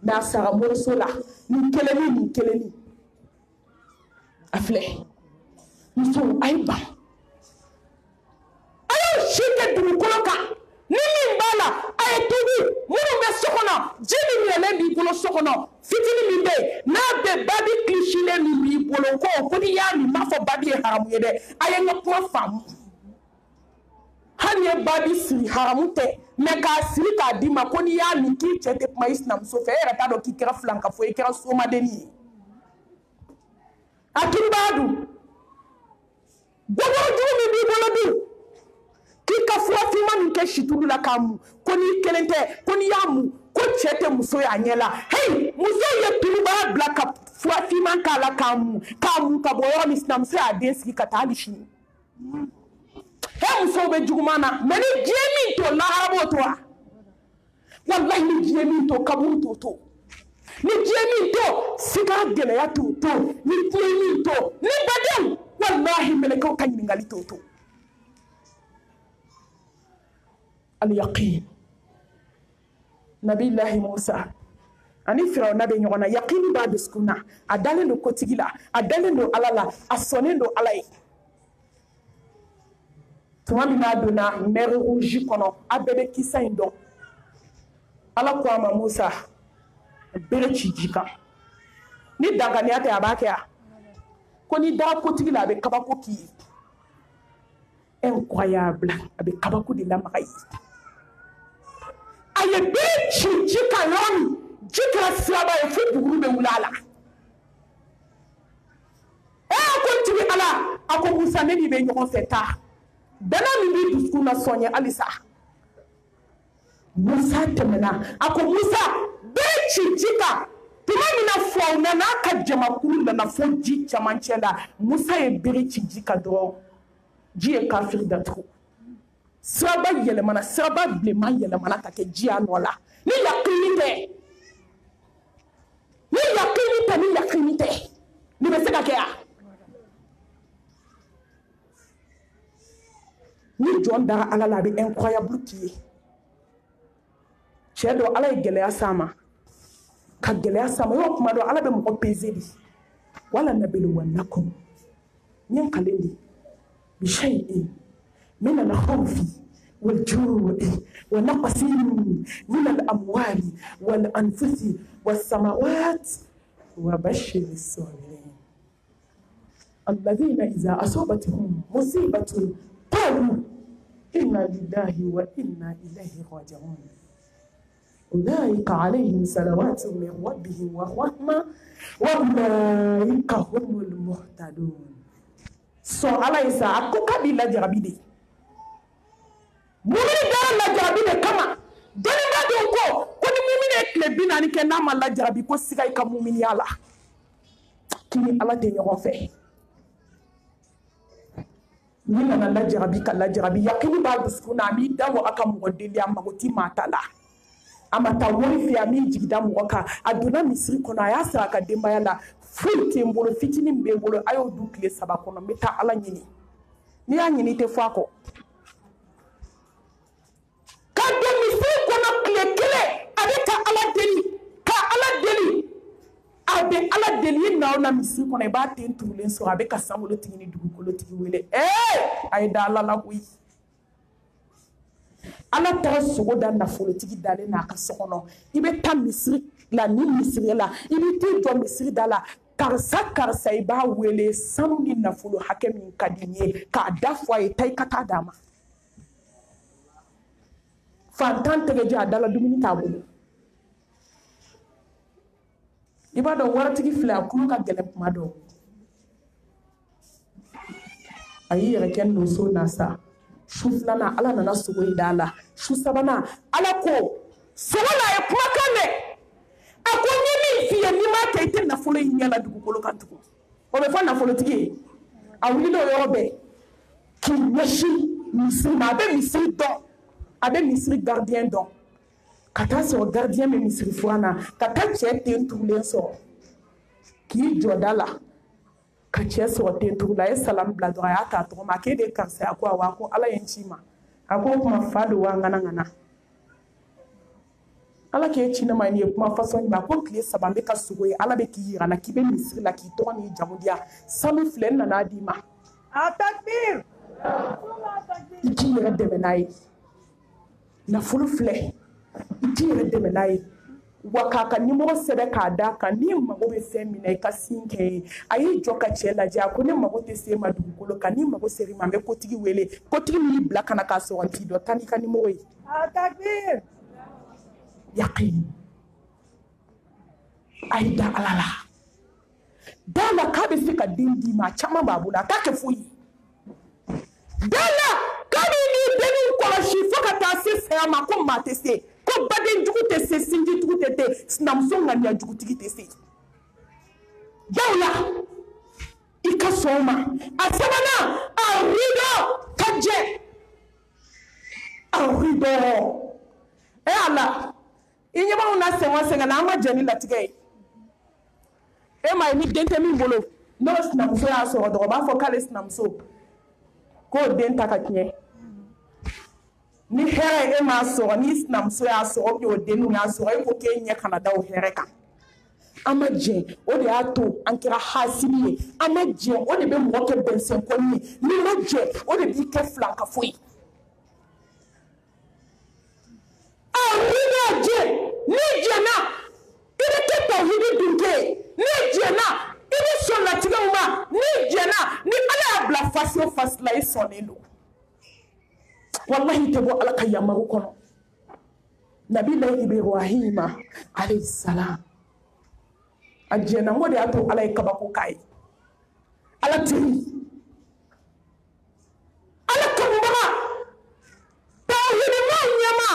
mais a sara moriso la nin kelenni a filɛ muso a ye ban a y'o si kɛ dugukolo kan min b'a la a ye tuubi minnu bɛ so kɔnɔ ji min yɛlɛlen b'i bolo so kɔnɔ fitini min bɛ yen n'a bɛ babi kilisilen min b'i bolo ko n'i y'a min m'a fɔ babi ye haramu ye dɛ a ye n ka kuma faamu hali ni ye babi siri haramu tɛ mɛ k'a siri k'a d'i ma ko n'i y'a min k'i cɛ tɛ kuma i sinamuso fɛ e yɛrɛ t'a dɔn k'i kɛra filankafo ye i kɛra somadenni ye a tun b'a dun gɔbɔjugu min b'i bolo dun k'i ka furafima min kɛ situlu la k'a mu ko n'i kelen tɛ ko n'i y'a mu ko cɛ tɛ muso y'a ɲɛ la hey muso ye tuluba bila ka furafima k'a la k'a mu ka bɔ yɔrɔ min sinamuso y'a den sigi ka taa hali sini he musow bɛ juguman na mɛ ni diɲɛ min to lahara b'o to wa walahi ni diɲɛ min to kaburu t'o to ni diɲɛ min to siga gɛlɛya t'o to ni diɲɛ min to ni badenw wallahi mɛlɛkɛw ka ɲininkali t'o to al-yaqin nabilahi Musa ani Firawuna bɛ ɲɔgɔn na yaqini b'a dusukun na a dalen don kotigi la a dalen don Ala la a sɔnnen don Ala ye tuma min n'a donna mer rouge kɔnɔ a bɛɛ bɛ kisa in dɔn Ala ko a ma Musa bere ci ji kan ni danganiya tɛ a b'a kɛ a ko ni dara kotigi la a bɛ kabako k'i ye incroyable a bɛ kabako de lamaga ye a ye bere ci ji kan yɔrɔ min ji kɛra siraba ye fo buguru bɛ wuli a la ko tigi Ala a ko Musa ne ni bɛ ɲɔgɔn fɛ taa dana min b'i dusukun na sɔn ye halisa Musa tɛmɛna a ko Musa bere ci ji kan tuma min na Firawuna n'a ka jamakulu nana fo ji camancɛ la Musa ye bere ci ji kan dɔrɔn ji ye kafiri datugu siraba yɛlɛmana siraba bilenman yɛlɛmana ka kɛ ji a nɔ la ni yakini tɛ ni yakini tɛ ni bɛ se ka kɛ a ni jɔn dara Ala la a bɛ incroyable k'i ye cɛ dɔ Ala ye gɛlɛya s'a ma ka gɛlɛya s'a ma yɔrɔ kuma dɔ Ala bɛ mɔgɔ peser de wala nabluwannakum n ye n kalen de بشيء من الخوف والجوع ونقص من الأموال والأنفس والثمرات وبشر الصابرين الذين إذا أصابتهم مصيبة قالوا إنا لله وإنا إليه راجعون أولئك عليهم صلوات من ربهم ورحمة وأولئك هم المهتدون sɔn Ala ye sa a ko k'a b'i lajarabi de mumini bɛɛ lajarabi de kama dɔnniba dɔw ko ni mumini ye tile 40 kɛ n'a ma lajarabi ko siga i ka muminiya la k'i ni Ala tɛ ɲɔgɔn fɛ n'i nana lajarabi ka lajarabi yakini b'a dusukun na a b'i da waga ka mɔgɔ deli a mago ti maa ta la a ma taa wari fɛ a min jigida mɔgɔ kan a donna misiri kɔnɔ a y'a sara a ka denbaya la foyi tɛ n bolo fitinin bɛ n bolo a y'o dun tile 3 kɔnɔ n bɛ taa Ala ɲini n'i y'a ɲini i tɛ fɔ a kɔ ka don misiri kɔnɔ tile 1 a bɛ ka Ala deli a bɛ Ala deli i na o na misiri kɔnɔ i b'a ten turulen sɔrɔ a bɛ ka sankolotigi ni dugukolotigi wele a ye da Ala la koyi Ala taara sogo da nafolotigi dalen n'a ka so kɔnɔ i bɛ taa misiri la ni misiri la i bɛ t'i jɔ misiri da la karisa i b'a wele sanu ni nafolo hakɛ min ka di n ye k'a da fɔ a ye taa i ka taa d'a ma fantan tɛgɛjɛ a dala dumuni t'a bolo i b'a dɔn waritigi filɛ a kulo ka gɛlɛn kuma dɔw a y'i yɛrɛ kɛ nonso na sa su 2nan Ala nana sogo in da la su 3nan Ala ko sogo la a ye kumakan mɛn a ko n ye min f'i ye n'i m'a kɛ i tɛ nafolo in ɲɛ la dugukolo kan tugun o bɛ fɔ nafolotigi ye a wulila o yɔrɔ bɛɛ k'i ɲɛsin misiri ma a bɛ misiri dɔn a bɛ misiri gardien dɔn ka taa sɔrɔ gardien bɛ misiri furan na ka taa cɛ ten turulen sɔrɔ k'i jɔ da la ka cɛ sɔrɔ ten turu la a ye salam bila dɔrɔn a y'a ta tɔgɔ ma k'e de ye karisa a ko awɔ a ko Ala ye n ci ma a ko o tuma fa don wa ŋana Ala k'e ci ne ma nin ye kuma fasɔn ma ko tile 3 n bɛ ka sogo ye Ala bɛ k'i yira na k'i bɛ misiri la k'i tɔgɔ n'i jamu di yan sanu filɛ n nana d'i ma i k'i yɛrɛ dɛmɛ n'a ye nafolo filɛ I t'i yɛrɛ dɛmɛ n'a ye wa k'a ka nimɔgɔ sɛbɛn k'a d'a kan n'i mago bɛ fɛn min na I ka sin kɛ ye a y'i jɔ ka cɛ lajɛ a ko ne mago tɛ se ma dugukolo kan n'i mago ser'i ma n bɛ kotigi wele kotigi min y'i bila ka na k'a sɔrɔ n t'i dɔn taa n'i ka nimɔgɔ ye takbir yaqin a y'i da Ala la da la k'a bɛ se ka den d'i ma a caman b'a bolo a t'a kɛ foyi da la k'a bɛ n'i denw kɔlɔsi fo ka taa se saya ma ko maa tɛ se ko badenjugu tɛ se sinjijugu tɛ se sinamuso ŋaniyajugutigi tɛ se daw la I ka sɔn o ma a sabanan a ridɔ ka jɛ a ridɔ Ala I ɲɛ b'anw na sɛgɛn o sɛgɛn na an ma jɛ ni latigɛ ye e ma ye ni den tɛ min bolo n'o sinamuso y'a sɔrɔ dɔrɔn o b'a fɔ k'ale sinamuso k'o den ta ka tiɲɛ ni hɛrɛ e m'a sɔrɔ ni sinamuso y'a sɔrɔ o denw y'a sɔrɔ e ko k'e ɲɛ kana da o hɛrɛ kan an ma jɛ o de y'a to an kɛra hasidi ye an ma jɛ o de bɛ mɔgɔ kɛ bɛnsɛnkɔni ye n'i ma jɛ o de b'i kɛ filankafo ye n'i ma jɛ n'i jɛna I bɛ kɛ tawhidi dunke ye n'i jɛna I bɛ sɔn latigɛw ma n'i jɛna ni Ala y'a bila fasi o fasi la I sɔnnen don wallahi tɛ bɔ Ala ka yamaru kɔnɔ Nabilahi Ibrahima alayhi salam a jɛna n ko de y'a to Ala ye kabako k'a ye Ala teri Ala kanubaga tawhidimaw ɲɛma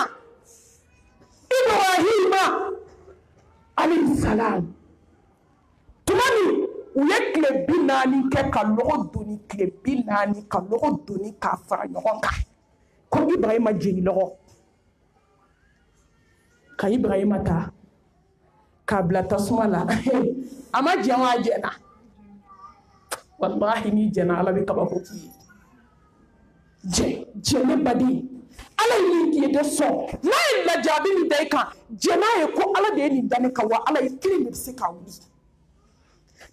Ibrahima alayhi salam tuma min u ye tile 40 kɛ ka lɔgɔ doni tile 40 ka lɔgɔ doni k'a fara ɲɔgɔn kan ko Ibrahima jeni lɔgɔ ka Ibrahima ta k'a bila tasuma la a ma jɛn wa a jɛna wallahi n'i jɛna Ala bɛ kabako k'i ye jɛ ne baden Ala ye min k'i ye tɛ sɔn n'a ye lajaabi min da I kan jɛ n'a ye ko Ala de ye nin da ne kan wa Ala ye kelen de bɛ se k'a wuli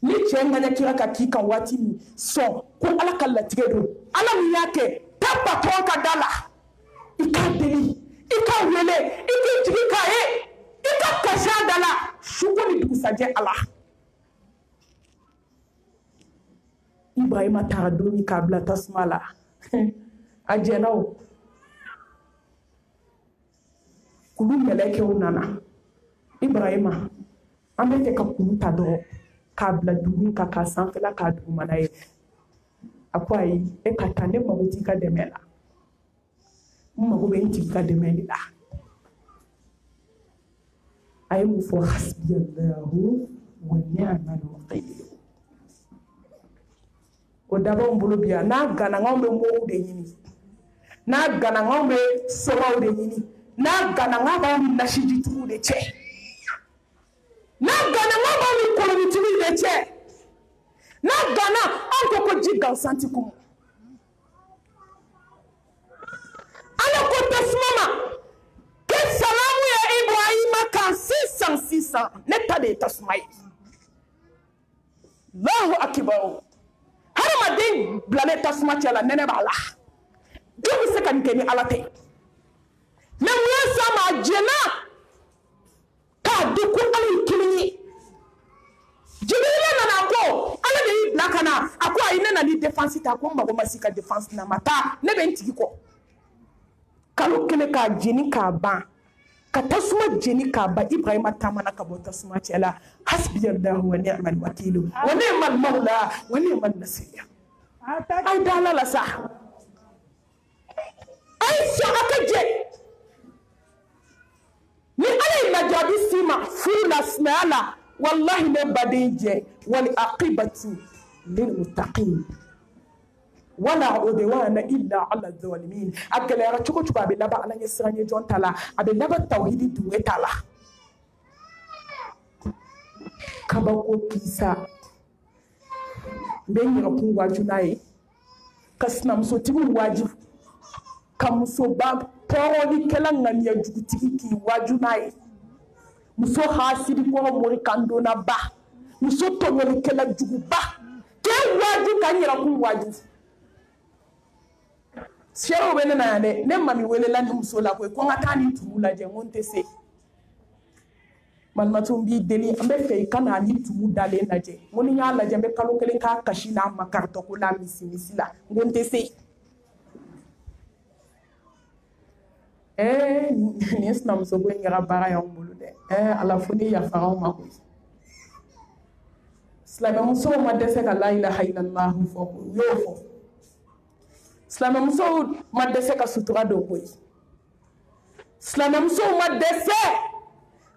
ni cɛ ŋaɲa kira ka k'i kan waati min sɔn ko Ala ka latigɛ don Ala min y'a kɛ taa patɔrɔn ka da la I k'a deli I k'a wele I k'i jigi k'a ye I ka kasi a da la su ko ni dugusajɛ Ala Ibrahima taara don min k'a bila tasuma la a jɛna o kulu mɛlɛkɛw nana Ibrahima an bɛ fɛ ka kulu ta dɔrɔn k'a bila dugu kan k'a sanfɛla k'a dugumana ye a ko ayi e ka taa ne mago t'i ka dɛmɛ la n mago bɛ n tigi ka dɛmɛ de la a ye mun fɔ hasbiyallahu wa ni'mal wakil o dabanw bolo bi yan n'a ganangaw bɛ mɔgɔw de ɲini n'a ganangaw bɛ sɔrɔw de ɲini n'a ganangaw b'aw ni nasijitigiw de cɛ n'a ganangaw b'aw ni kolonitigiw de cɛ n'a gana an ko ji gansan ti kun Ala ko tasuma ma kɛ salamu ye Ibrahima kan sisan ne ta de ye tasuma ye Allahu akibaru hadamaden bilalen tasuma cɛ la nɛnɛ b'a la jɔn bɛ se ka nin kɛ ni Ala tɛ mais mun ye s'a ma a jɛna k'a di ko Ala ye kelen ye Jibrila nana ko Ala de y'i bila ka na a ko ayi ne na ni défense ta ko n mago ma se ka défense na ma taa ne bɛ n tigi kɔ kalo kelen k'a jeni k'a ban ka tasuma jeni k'a ban Ibrahima taamana ka bɔ tasuma cɛ la hasbiyallahu wa ni'mal wakil wa ni'mal mawla wa ni'mal nasir ay da Ala la sa ay sa aka jɛ ni Ala ye lajaabi s'i ma furu la sinaya la wallahi ne baden jɛ wal aqibatu lil muttaqin wala udwana illa ala zalimin a gɛlɛyara cogo cogo a bɛ laban Ala ɲɛ siran ɲɛ jɔn ta la a bɛ laban tawhidi dunŋe ta la kabako kisa n bɛ n yɛrɛkun waaju n'a ye ka sinamusotigiw waaju ka musoba tɔɔrɔlikɛla ŋaniyajugutigi k'i waaju n'a ye muso hasidi kɔrɔ mori kan donna ba muso tɔɲɔlikɛla juguba k'e waaju ka n yɛrɛkun waaju Sero bene na ne mami wele la muso la ko ngata ni tumu la je ngonte se man matumbi deli ambe fe kana ni tumu dale na je ngoni nya la je be kalo kelen ka kashi na makarto ko la misi la ngonte se ni islam so go ngira bara ya mbulu de ala funi ya farao ma ko islam muso ma de se ka la ilaha illallah fo yo fo Slama muso ma dese ka sutura do koy Slama muso ma dese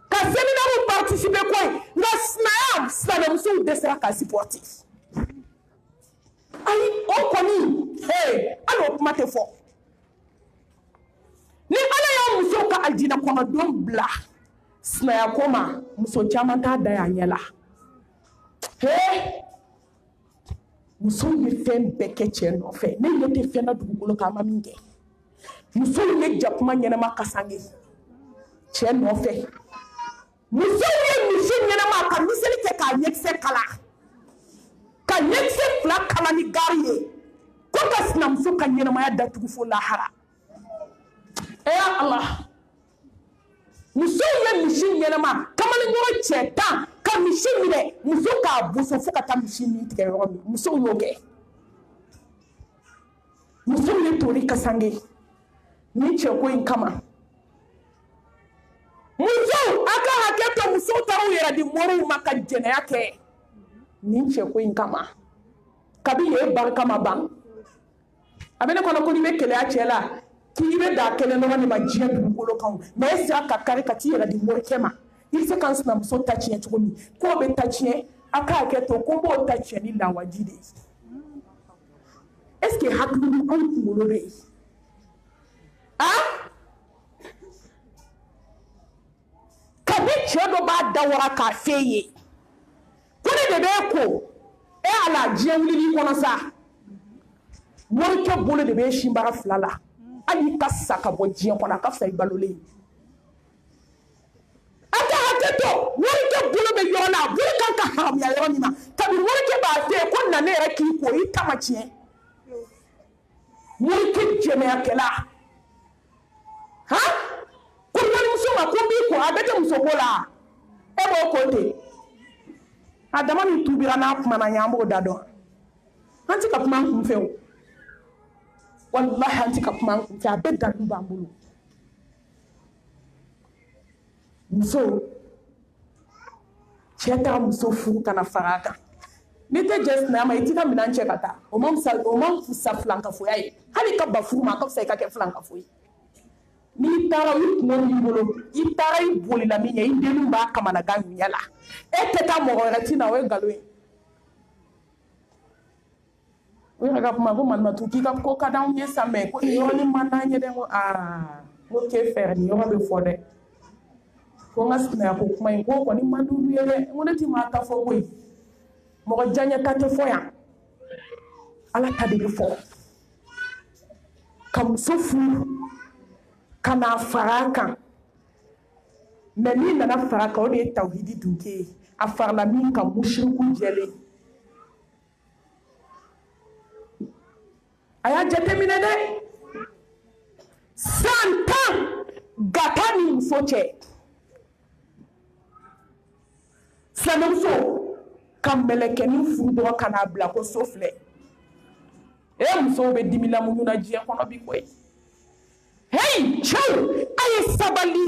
ka seminaire participer koy na snam Slama muso dese ka supporter ay o koni alo kuma te fo ni ala ya muso ka aljina kono don bla snaya koma muso chama ta da ya nyela muso ye fɛn bɛɛ kɛ cɛ nɔfɛ ne ɲɛ tɛ fɛn na dugukolo kan a ma min kɛ muso ye jakuma ɲɛnama ka sange cɛ nɔfɛ muso ye misi ɲɛnama ka miseli kɛ k'a ɲɛkisɛ kala ka ɲɛkisɛ fila kala ni gari ye ko ka sinamuso ka ɲɛnamaya datugu fo lahara ala muso ye misi ɲɛnama kamaleɲɔgɔn cɛ 10 ka misi minɛ muso k'a boso fo ka taa misi min tigɛ yɔrɔ min muso y'o kɛ muso ye tori ka sange ni cɛ ko in kama muso a ka hakɛ to muso taara u yɛrɛ di mɔriw ma ka jɛnɛya kɛ ni cɛ ko in kama kabi ye barika ma ban a bɛ ne kɔnɔ ko ni bɛ kɛlɛya cɛ la k'i bɛ da kɛlɛ nɔgɔ ni ma diɲɛ dugukolo kan mɛ e sera ka kari ka t'i yɛrɛ di morikɛ ma i bɛ se ka n sinamuso ta tiɲɛ cogo min k'o bɛ ta tiɲɛ a ka hakɛ to ko n b'o ta tiɲɛ ni lawaji de ye est ce que hakili bɛ anw kunkolo de ye kabi cɛ dɔ b'a dawara k'a f'e ye ko ne de b'e ko ala diɲɛ wulili kɔnɔ sa morikɛ bolo de b'e sinbaga 2 la hali ka sa ka bɔ diɲɛ kɔnɔ a ka fisa i balolen morikɛ bolo bɛ yɔrɔ la bolo kan ka haramuya yɔrɔ min na kabi morikɛ b'a fɛ ko na ne yɛrɛ k'i ko i ta ma tiɲɛ morikɛ jɛnɛyakɛla ko walimuso ma ko n b'i ko a bɛ kɛ muso ko la e b'o ko ten a dama min tubira n'a kumana ɲɛ an b'o da dɔn an tɛ ka kuma an kun fɛ o walahi an tɛ ka kuma an kun fɛ a bɛɛ dalu b'an bolo muso cɛ taara muso furu kana fara a kan n'i tɛ jɛ sinaya ma i t'i ka minɛn cɛ ka taa o man fisa filankafoya ye hali ka ba furu ma a ka fisa i ka kɛ filankafoye n'i taara i kungo b'i bolo i taara i bolila min ye i denw b'a kamanagan ɲɛ la e tɛ taa mɔgɔ wɛrɛ ti na o ye nkalon ye o yɛrɛ ka kuma ko malimatu k'i ka ko ka d'anw ye sa mɛ ko nin yɔrɔnin man d'an ye dɛ n ko n ko k'e fɛɛrɛ nin yɔrɔ bɛ fɔ dɛ ko n ka sinaya ko kuma in ko kɔni man d'olu ye dɛ n ko ne ti maa ta fɔ koyi mɔgɔ diyaɲɛ ta tɛ fɔ yan ala ta de bɛ fɔ ka muso furu ka n'a fara a kan mɛ n'i nana fara a kan o de ye tawhidi dunke ye a farala min kan musiriku jɛlen a y'a jateminɛ dɛ san 10 ga taa ni muso cɛ silamɛmuso ka mɛlɛkɛnin furu dɔrɔn ka n'a bila ko so filɛ musow bɛ dimi lamuɲu na diɲɛ kɔnɔ bi koyi hey cɛw a ye sabali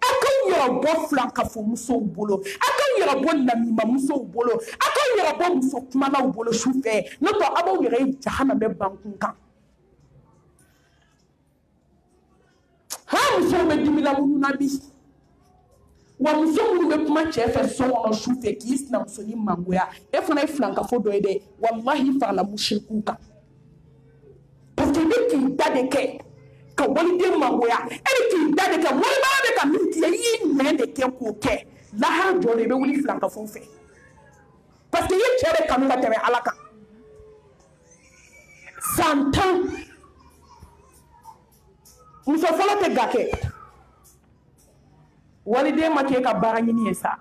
a k'aw yɛrɛ bɔ filankafo musow bolo a k'aw yɛrɛ bɔ lamima musow bolo a k'aw yɛrɛ bɔ muso kumalaw bolo su fɛ n'o tɛ a b'aw yɛrɛ ye jahanamɛ bankun kan musow bɛ dimi lamuɲu na bi wa muso minnu bɛ kuma cɛ fɛ so kɔnɔ su fɛ k'i sinamusonin mangoya e fana ye filankafo dɔ ye dɛ walahi farala musiriku kan parce que i bɛ k'i da de kɛ ka waliden mangoya e bɛ k'i da de kɛ walibara bɛ ka min k'i ye i y'i nɛn de kɛ k'o kɛ lahara jɔ de i bɛ wuli filankafo fɛ parce que i ye cɛ de kanu ka tɛmɛ ala kan san 10 muso fɔlɔ tɛ ga kɛ waliden ma k'e ka baara ɲini ye sa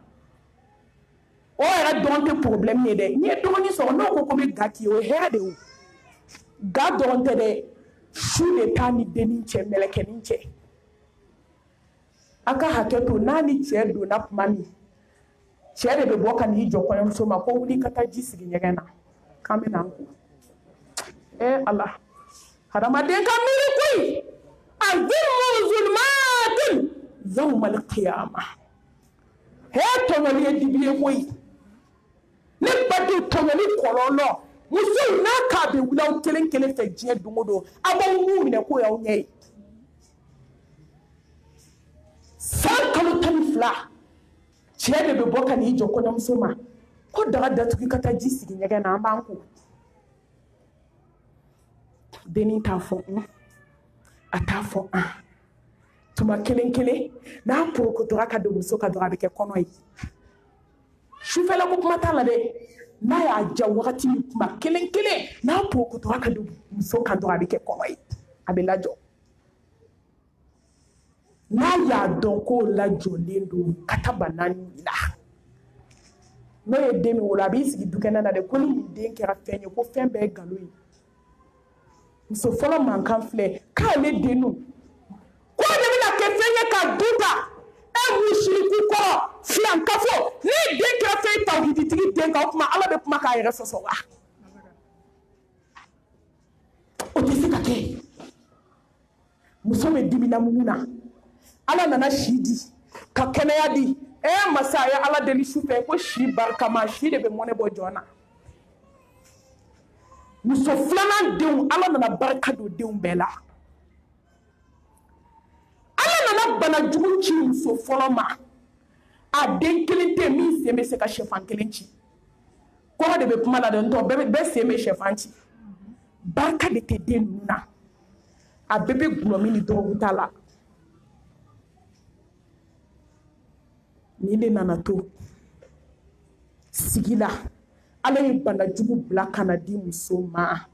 o yɛrɛ dɔrɔn tɛ problème ye dɛ n'i ye dɔgɔnin sɔrɔ n'o ko ko bɛ ga k'i ye o ye hɛrɛ de ye o ga dɔrɔn tɛ dɛ su de taa ni denni cɛ mɛlɛkɛnin cɛ a ka hakɛ to n'a ni cɛ donna tuma min cɛ de bɛ bɔ ka n'i jɔ kɔɲɔmuso ma ko wuli ka taa ji sigi ɲɛgɛn na k'an bɛ na an ko ala hadamaden ka miiri koyi azimmu zulmaatun yawmal qiyama tɔɲɔli ye dibi ye koyi ne baden tɔɲɔli kɔlɔlɔ muso n'a k'a bɛ wuli aw kelen kelen fɛ diɲɛ don o don a b'aw n'u minɛ ko y'aw ɲɛ ye san kalo 12 cɛ de bɛ bɔ ka n'i jɔ kɔɲɔmuso ma ko daga datugu ka taa ji sigi ɲɛgɛn na an b'an ko denni t'a fɔ a t'a fɔ tuma kelen kelen n'a porokotora ka don muso ka dɔrɔn a bɛ kɛ kɔnɔ ye sufɛla ko kuma t'a la dɛ n'a y'a ja wagati min kuma kelen kelen n'a porokotora ka don muso ka dɔrɔn a bɛ kɛ kɔnɔ ye a bɛ lajɔ n'a y'a dɔn k'o lajɔlen don ka taa banani la n'o ye den min wolo a b'i sigi dukɛnɛ na dɛ ko ni nin den kɛra fɛn ye ko fɛn bɛɛ ye nkalon ye muso fɔlɔ mankan filɛ k'ale den nu ko de bɛna kɛ fɛn ye ka du ta musiriku kɔrɔ filankafo ni den kɛra fɛn ye tawhiditigi den kan o tuma ala bɛ kuma k'a yɛrɛ sɔsɔ wa o tɛ se ka kɛ muso bɛ dimina mun na ala nana si di ka kɛnɛya di masa a ye ala deli su fɛ ko si barikama si de bɛ mɔnɛ bɔ jɔn na muso filanan denw ala nana barika don denw bɛɛ la ala nana bana jugu ci muso fɔlɔ ma a den kelen tɛ min sen bɛ se ka sɛfan kelen ci kɔrɔ de bɛ kuma la dɛ ntɔ bɛɛ sen bɛ sɛfan ci barika de tɛ den ninnu na a bɛɛ bɛ gulɔmin ni dɔgɔkun ta la ni de nana to sigi la ala ye bana jugu bila ka na di muso ma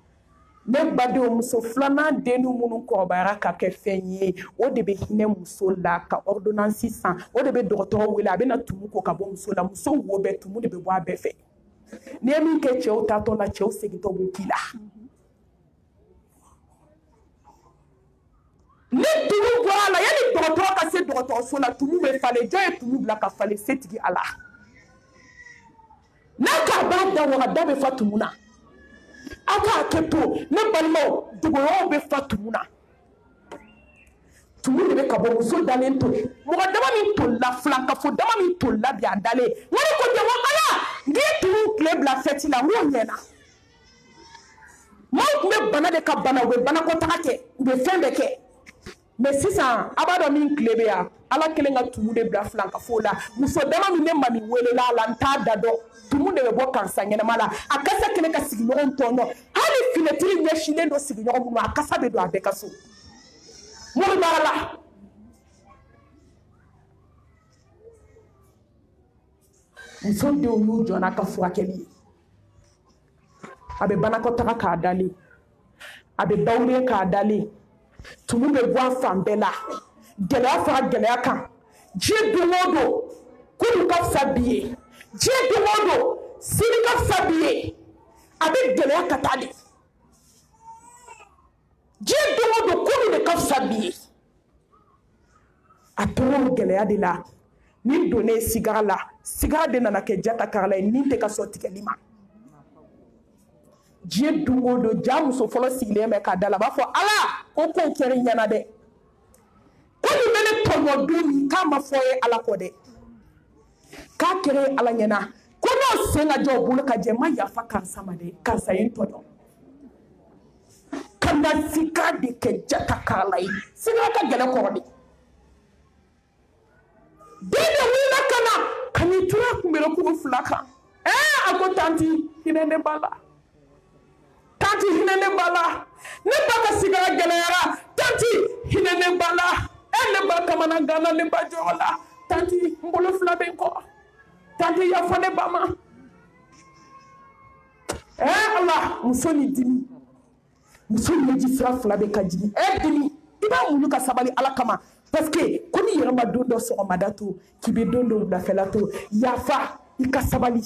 ne badenw muso filanan denni minnu kɔrɔbayara ka kɛ fɛn ye o de bɛ hinɛ muso la ka ordonnance san o de bɛ dɔgɔtɔrɔ wele a bɛ na tumu ko ka bɔ muso la muso wo bɛɛ tumu de bɛ bɔ a bɛɛ fɛ n'i ye min kɛ cɛw tatɔ la cɛw segintɔ b'o k'i la ni tumu bɔra a la yanni dɔgɔtɔrɔ ka se dɔgɔtɔrɔso la tumu bɛ falen jɔn ye tumu bila ka falen setigi a la n'a k'a b'a da waga da bɛ fa tumu na a k'a kɛ to ne balimaw dogoyɔrɔw bɛ fa tumu na tumu de bɛ ka bɔ muso dalen to mɔgɔ dama min tolila filankafo dama min tolila bi a dalen wari ko jɛ wa ala n'i ye tumu tile bila fɛti la n k'o ɲɛna maaw tun bɛ bana de ka bana u bɛ banakɔtaga kɛ u bɛ fɛn bɛɛ kɛ mɛ sisan a b'a dɔn min tile bɛ yan ala kelen ka tumu de bila filankafo la muso dama min ne mami welela a la n t'a da dɔn tumu de bɛ bɔ karisa ɲɛnama la a kasa kelen ka sigiɲɔgɔn tɔn dɔn hali finɛtiri ɲɛsinnen don sigiɲɔgɔn minnu a kasa bɛ don a bɛɛ ka so mori baara la muso denw y'u jɔ n'a ka furakɛli ye a bɛ banakɔtaga k'a dalen a bɛ bawulen k'a dalen tumu bɛ bɔ a fan bɛɛ la gɛlɛya fara gɛlɛya kan diɲɛ don o don kunun ka fisa bi ye diɲɛ don o don sini ka fisa bi ye a bɛ gɛlɛya ka taa de diɲɛ don o don kunun de ka fisa bi ye a tora o gɛlɛya de la ni donnen sigara la sigara de nana kɛ jata karala ye nin tɛ ka sɔn tigɛli ma diɲɛ don o don ja muso fɔlɔ sigilen bɛ k'a da la a b'a fɔ ala ko kow kɛra i ɲɛna dɛ ko nin bɛ ne tɔɲɔ don min k'a ma fɔ ye ala kɔ dɛ k'a kɛra ala ɲɛna ko n'o sen ka jɔ o bolo ka jɛ n ma yafa karisa ma dɛ karisa ye n tɔɲɔ ka na sigara de kɛ jata karala ye sigara ka gɛlɛn kɔrɔ de den de wulila ka na ka n'i tura kunbɛnnikuru 2 kan a ko tanti hinɛ ne ba la tanti hinɛ ne ba la ne ba ka sigara gɛlɛyara tanti hinɛ ne ba la ne ba kamanagan na ne ba jɔrɔ la tanti n bolo 2 bɛ n kɔ tanti yafa ne ba ma ala muso ni dimi muso ɲɛji sira 2 bɛ ka jigin dimi i b'a muɲu ka sabali ala kama parce que ko ni yɛrɛ ma don dɔ sɔgɔmada to k'i bɛ don dɔ wulafɛla to yafa i ka sabali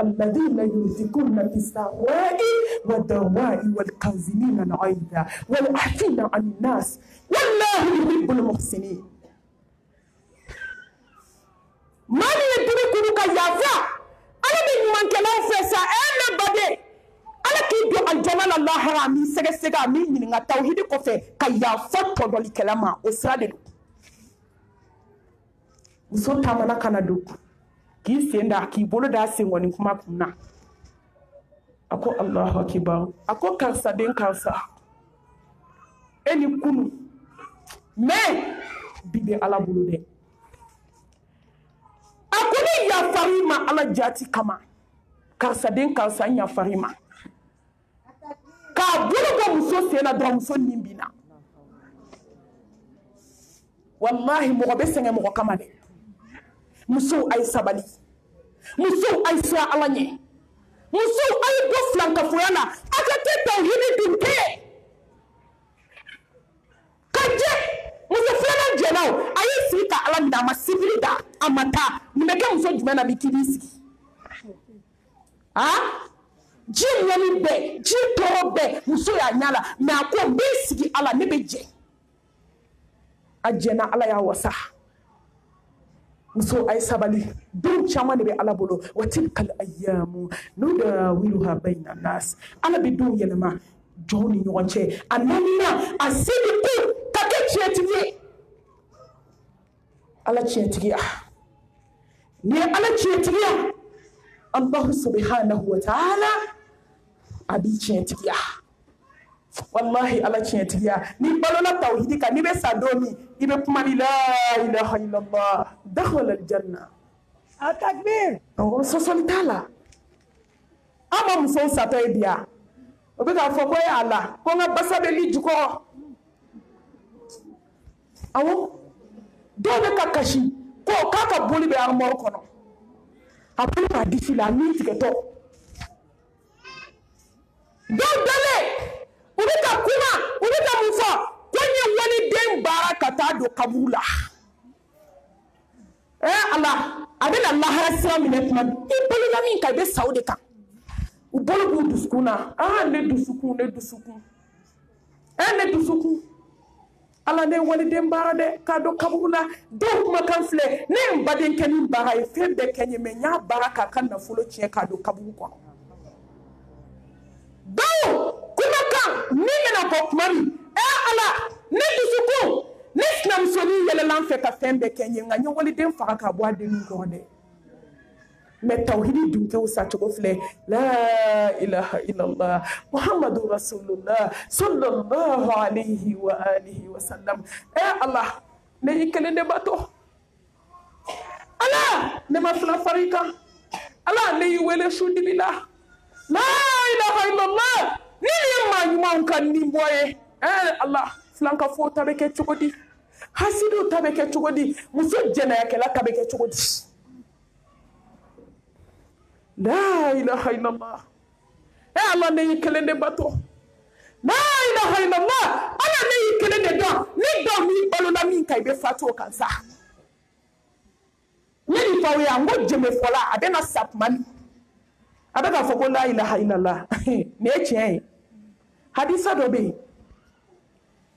الذين ينفقون في السراء والضراء والكاظمين الغيظ والعافين عن الناس والله يحب المحسنين. mani yeduri kunu ka yafa ala be ɲuman kɛlaw fɛ sa ne bade ala k'i don aljana la lahara mi sɛgɛsɛgɛ mi ɲininka tawhidi kɔfɛ ka yafa tɔdɔlikɛla ma o sira de don. muso taamana kana don k'i sen da k'i bolo da senkɔni kuma kun na a ko Allahu akibar a ko karisa den karisa e ni kunu mais bi bɛ ala bolo dɛ. a ko ni yafari ma ala jati kama karisa den karisa yafari ma k'a bolo bɔ muso sen na dɔrɔn muso nin bina wallahi mɔgɔ bɛ sɛgɛn mɔgɔ kama dɛ. musow ay sabali musow ay sira ala ɲɛ musow ay bɔ filankafoya la a ka kɛ tawhidi dun tɛ ka jɛ muso filanan jɛna o a y'i sigi ka ala minɛ a ma sibiri da a ma taa nin bɛ kɛ muso jumɛn na bi k'i b'i sigi ji ŋɔni bɛɛ ji tɔɔrɔ bɛɛ muso y'a ɲɛ la mɛ a ko n b'i sigi ala ne bɛ jɛ a jɛna ala y'a wasa. muso ay sabali don caman de bɛ ala bolo wa tilkal ayyamu nudawiluha bayna nas ala bɛ don yɛlɛma jɔnw ni ɲɔgɔn cɛ a naaninan a seli ko ka kɛ tiɲɛtigi ye ala tiɲɛtigiya ni ye ala tiɲɛtigiya Allahu subhanahu wa ta'ala a b'i tiɲɛtigiya wallahi ala tiɲɛtigiya ni balola tawhidi kan ni bɛ sa don min i bɛ kuma ni la ilaha illallah dakhala aljanna a takbir sɔsɔli t'a la an ma musow satɔ ye biya o bɛ k'a fɔ ko ye ala ko n ka basa bɛ li jukɔrɔ awɔ dɔw bɛ ka kasi ko k'a ka boli bɛ armoire kɔnɔ a bolo b'a disi la a min tigɛtɔ dɔw dalen u bɛ ka kuma u bɛ ka mun fɔ ko n ye waliden baara ka taa don kaburu la ala a bɛ na lahara sira minɛ tuma i bolola min kan i bɛ sa o de kan u bolo b'u dusukun na ne dusukun ne dusukun ne dusukun ala ne waliden baara dɛ k'a don kaburu la dɔw kumakan filɛ ne ye n badenkɛ ni baara ye fɛn bɛɛ kɛ n ye mɛ n y'a baara k'a ka nafolo tiɲɛ k'a don kaburu kɔnɔ dɔw kumakan min bɛna bɔ tuma min ala ne dusukun ne sinamusonin yɛlɛla n fɛ ka fɛn bɛɛ kɛ n ye nka n ye waliden faga ka bɔ a dennin kɔrɔ dɛ mɛ tawhidi dunkɛw sacogo filɛ la ilaha illallah muhammadu rasulullah sallallahu alayhi wa alihi wa sallam ala ne y'i kelen de bato ala ne ma fila fari kan ala ne y'i wele su dibi la la ilaha illallah ni ye maa ɲumanw ka nin bɔ ye ala filanka fo ta bɛ kɛ cogo di hasidiw ta bɛ kɛ cogo di muso jɛnɛyakɛla ta bɛ kɛ cogo di la ilaha illallah ala ne y'i kelen de bato la ilaha illallah ala ne y'i kelen de dɔn ni dɔn min balola min kan i bɛ fatu o kan sa ne ni faw ye n ko jɛmɛ fɔla a bɛ na sa tuma min a bɛ k'a fɔ ko la ilaha illallah nin ye tiɲɛ ye hadisa dɔ bɛ yen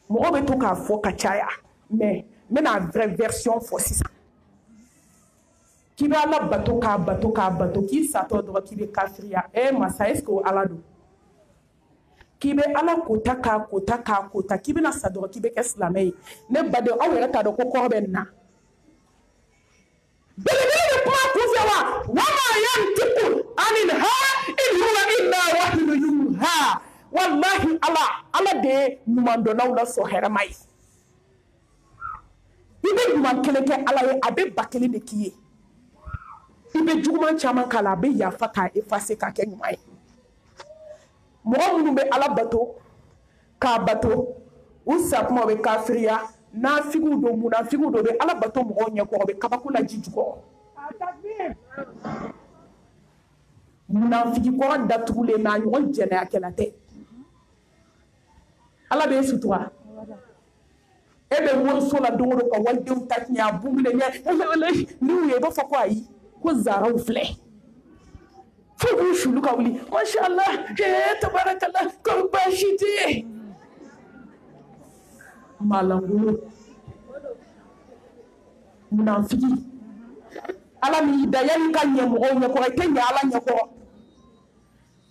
mɔgɔ bɛ to k'a fɔ ka caya mais n bɛna vraie version fɔ sisan k'i bɛ ala bato k'a bato k'a bato k'i satɔ dɔrɔn k'i bɛ kafiriya masa est ce que o ala don k'i bɛ ala kota k'a kota k'a kota k'i bɛna sa dɔrɔn k'i bɛ kɛ silamɛ ye ne baden aw yɛrɛ t'a dɔn ko kɔrɔ bɛ nin na belebele bɛ kuma kun fɛ wa wama yantiqu anil hawa in huwa illa wahyun yuha wallahi ala de ye ɲumandɔnnaw la sɔn hɛrɛma ye i bɛ ɲuman kelen kɛ ala ye a bɛ ba kelen de k'i ye i bɛ juguman caman k'a la a bɛ yafa k'a effacer k'a kɛ ɲuman ye mɔgɔ minnu bɛ ala bato k'a bato u sakumaw bɛ kafiriya nafigiw don munafigiw don bɛ ala bato mɔgɔw ɲɛkɔrɔ bɛ kabako la ji jukɔrɔ munafigi kɔrɔ datugulen n'a ɲɔgɔn jɛnɛyakɛla tɛ ala bɛ sutura e bɛ wariso la don o don ka walidenw ta tiɲɛ a bungilen ɲɛ n'u ye i b'a fɔ ko ayi ko zaraw filɛ Faut shulu ka wuli mashallah tabarakallah ko bashite malangulo munafiki ala mi dayani ka nyemgo nyako ke nya ala nyako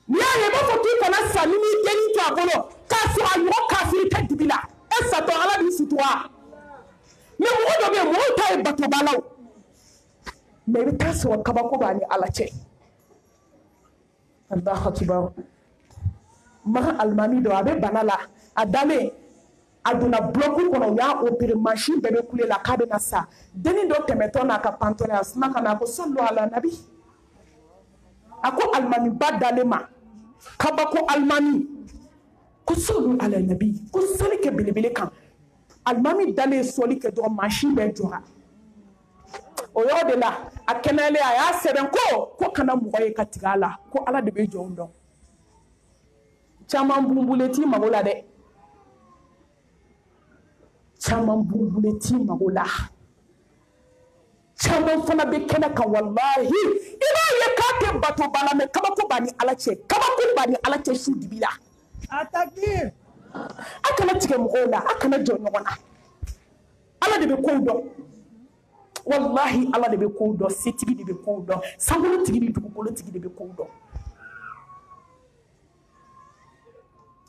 ni ya ba fo ki kana sami ni deni ka bolo ka so ayo ka fi ta dibila esa to ala bi sitwa me mo do be mo ta e bato balaw me ta so ka ba ko ba ni ala che Allah akbar ma almami do abe banala adale aduna bloku kono ya opere machine bebe kule la kabe na sa deni do temeto na ka pantone asma kana ko sallu ala nabi ako almami badale ma kabako almami ko sallu ala nabi ko sali ke bilibili kan almami dale soli ke do machine be jora o yo de la akenele aya seben ko kana mugoye katigala ko ala de be jondo chama mbumbuleti magola de chama mbumbuleti magola chama fana be kena ka wallahi ina ye kate bato bala me kabako bani ala che shu dibila atakir akana tige mugola akana jonyona ala de be ko do wallahi ala de be ko do setigi de be ko do sangolo tigi de dugukolo tigi de be ko do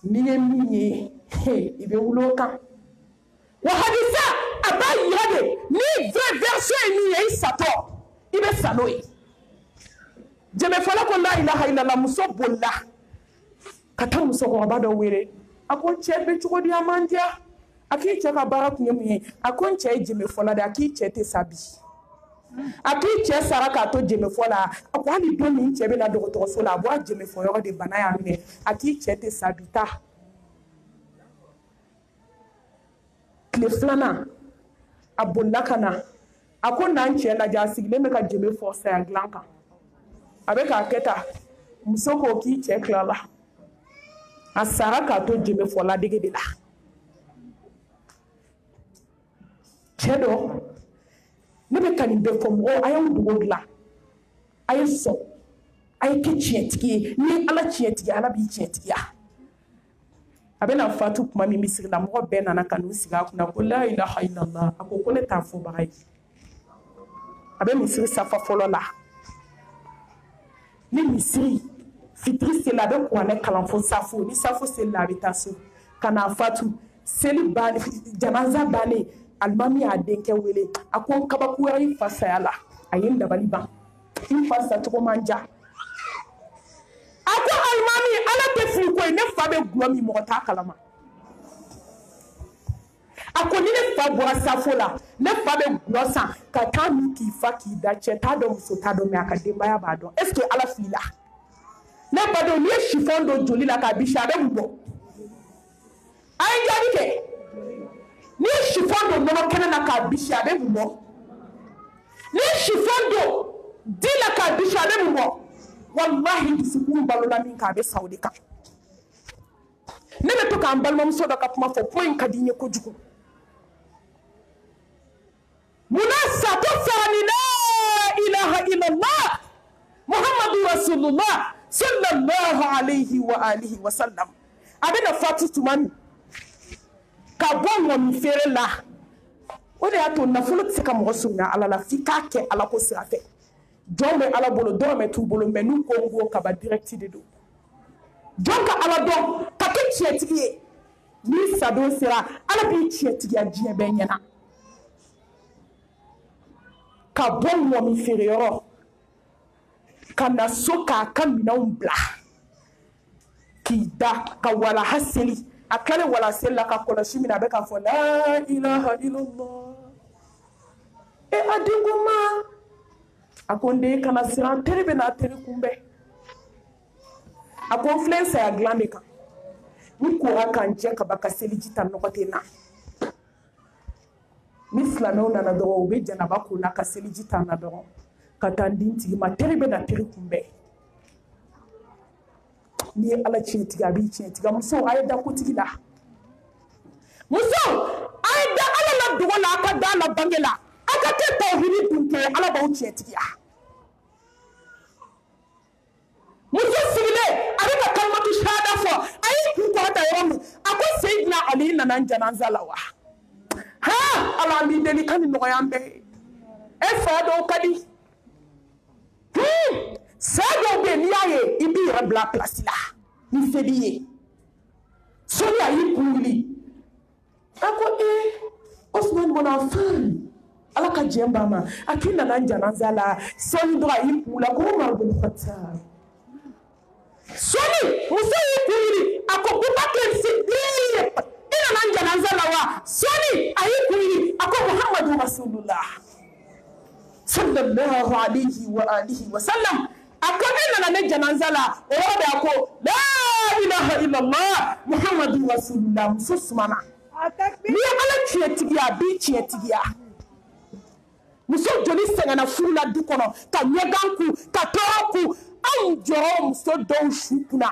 niye miye ibe wulo kan wa hadisa abayi hade ni version ni yi sato ibe saloi jeme fala ko la ilaha illallah muso bolla kata muso ko bado were akon chebe chugodi amandia aki che ka bara kunye muye akon che jeme fala da aki che te sabi aki che saraka to jeme fala akwani do ni chebe na dogoto so la bo jeme fo yo de banaya mine aki che te sabita kle flana abolla kana akon nan che la ja sigle me ka jeme fo sa glanka avec aketa musoko ki che klala asaraka to jeme fo la dege de la chedo nebe kanimbe fomo ayam dugogla ayeso ayeke chietiki ni ala chietiki ala bi chietiki abena fatu kuma mi misiri la mo be nana kanu siga kuna ko la ilaha illallah akoko ne ta fo baay abe misiri safa folo la ni misiri fitri se la be ko ne kalan fo safo ni safo se la bitaso kana fatu seli bani janaza bani almami a denke wele akon kabaku yayi fasayala ayin da baliban in fasa to manja ako almami ala te fi ko ne fa be glomi mo ta kalama ako ni ne fa bo asafola ne fa be glosa ka ta mi ki fa ki da che ta do so ta do me akademba ya ba do est ce que ala fila ne ba do ni chiffon do joli la ka bisha be mbo ay jadi ke ni chiffon do no kena na ka bisha be mbo ni chiffon do di la ka bisha be mbo wallahi sukuru balola min ka be saudika ne be to ka balmam so da ka kuma fo point kadinye ko jugo munasatu sani la ilaha illallah muhammadu rasulullah sallallahu alayhi wa alihi wa sallam abena fatu tumani ka bongo mi fere la o de ato na fulu tsika mo sunna ala la fika ke ala ko sirafe jombe ala bolo do me tu bolo menu ko ngo ka ba direct de do jonka ala do ka ke chietigi ni sado sira ala bi chietigi ajie be nyana ka bongo mi fere yo kana soka kamina umbla kida ka wala haseli akale wala sella ka kola shimina be ka fo la ilaha illallah e adiguma akonde kana siran terebe na tere kumbe akon flensa ya glameka ni ko aka nje ka baka seli jita nokote na misla no na do obe jana ba ko na ka seli jita na do katandinti ma terebe na tere kumbe ni ala chietiga bi chietiga muso ayda kutigila muso ayda ala la dugola aka da la bangela aka te tawhidi dunke ala ba chietiga shahali nana janaza la wa ha ala mi deli kan no yambe e fa do kadi sa do be ni aye ibi rabla place la ni fediye soni ayi kuli ako Osman mon enfant ala ka jemba ma akina na janaza la soni do ayi kula ko Umar bin Khattab soni musayi kuli ako Abubakar Siddiq ina na janaza la wa soni ayi kuli ako Muhammadu Rasulullah sallallahu alayhi wa alihi wa sallam akabina na janaza la oda ako la ilaha illallah Muhammadu Rasulullah susmana ni ala chietigia bi chietigia muso joli sengana fula dukono ka nyeganku ka toku anjo muso don shukuna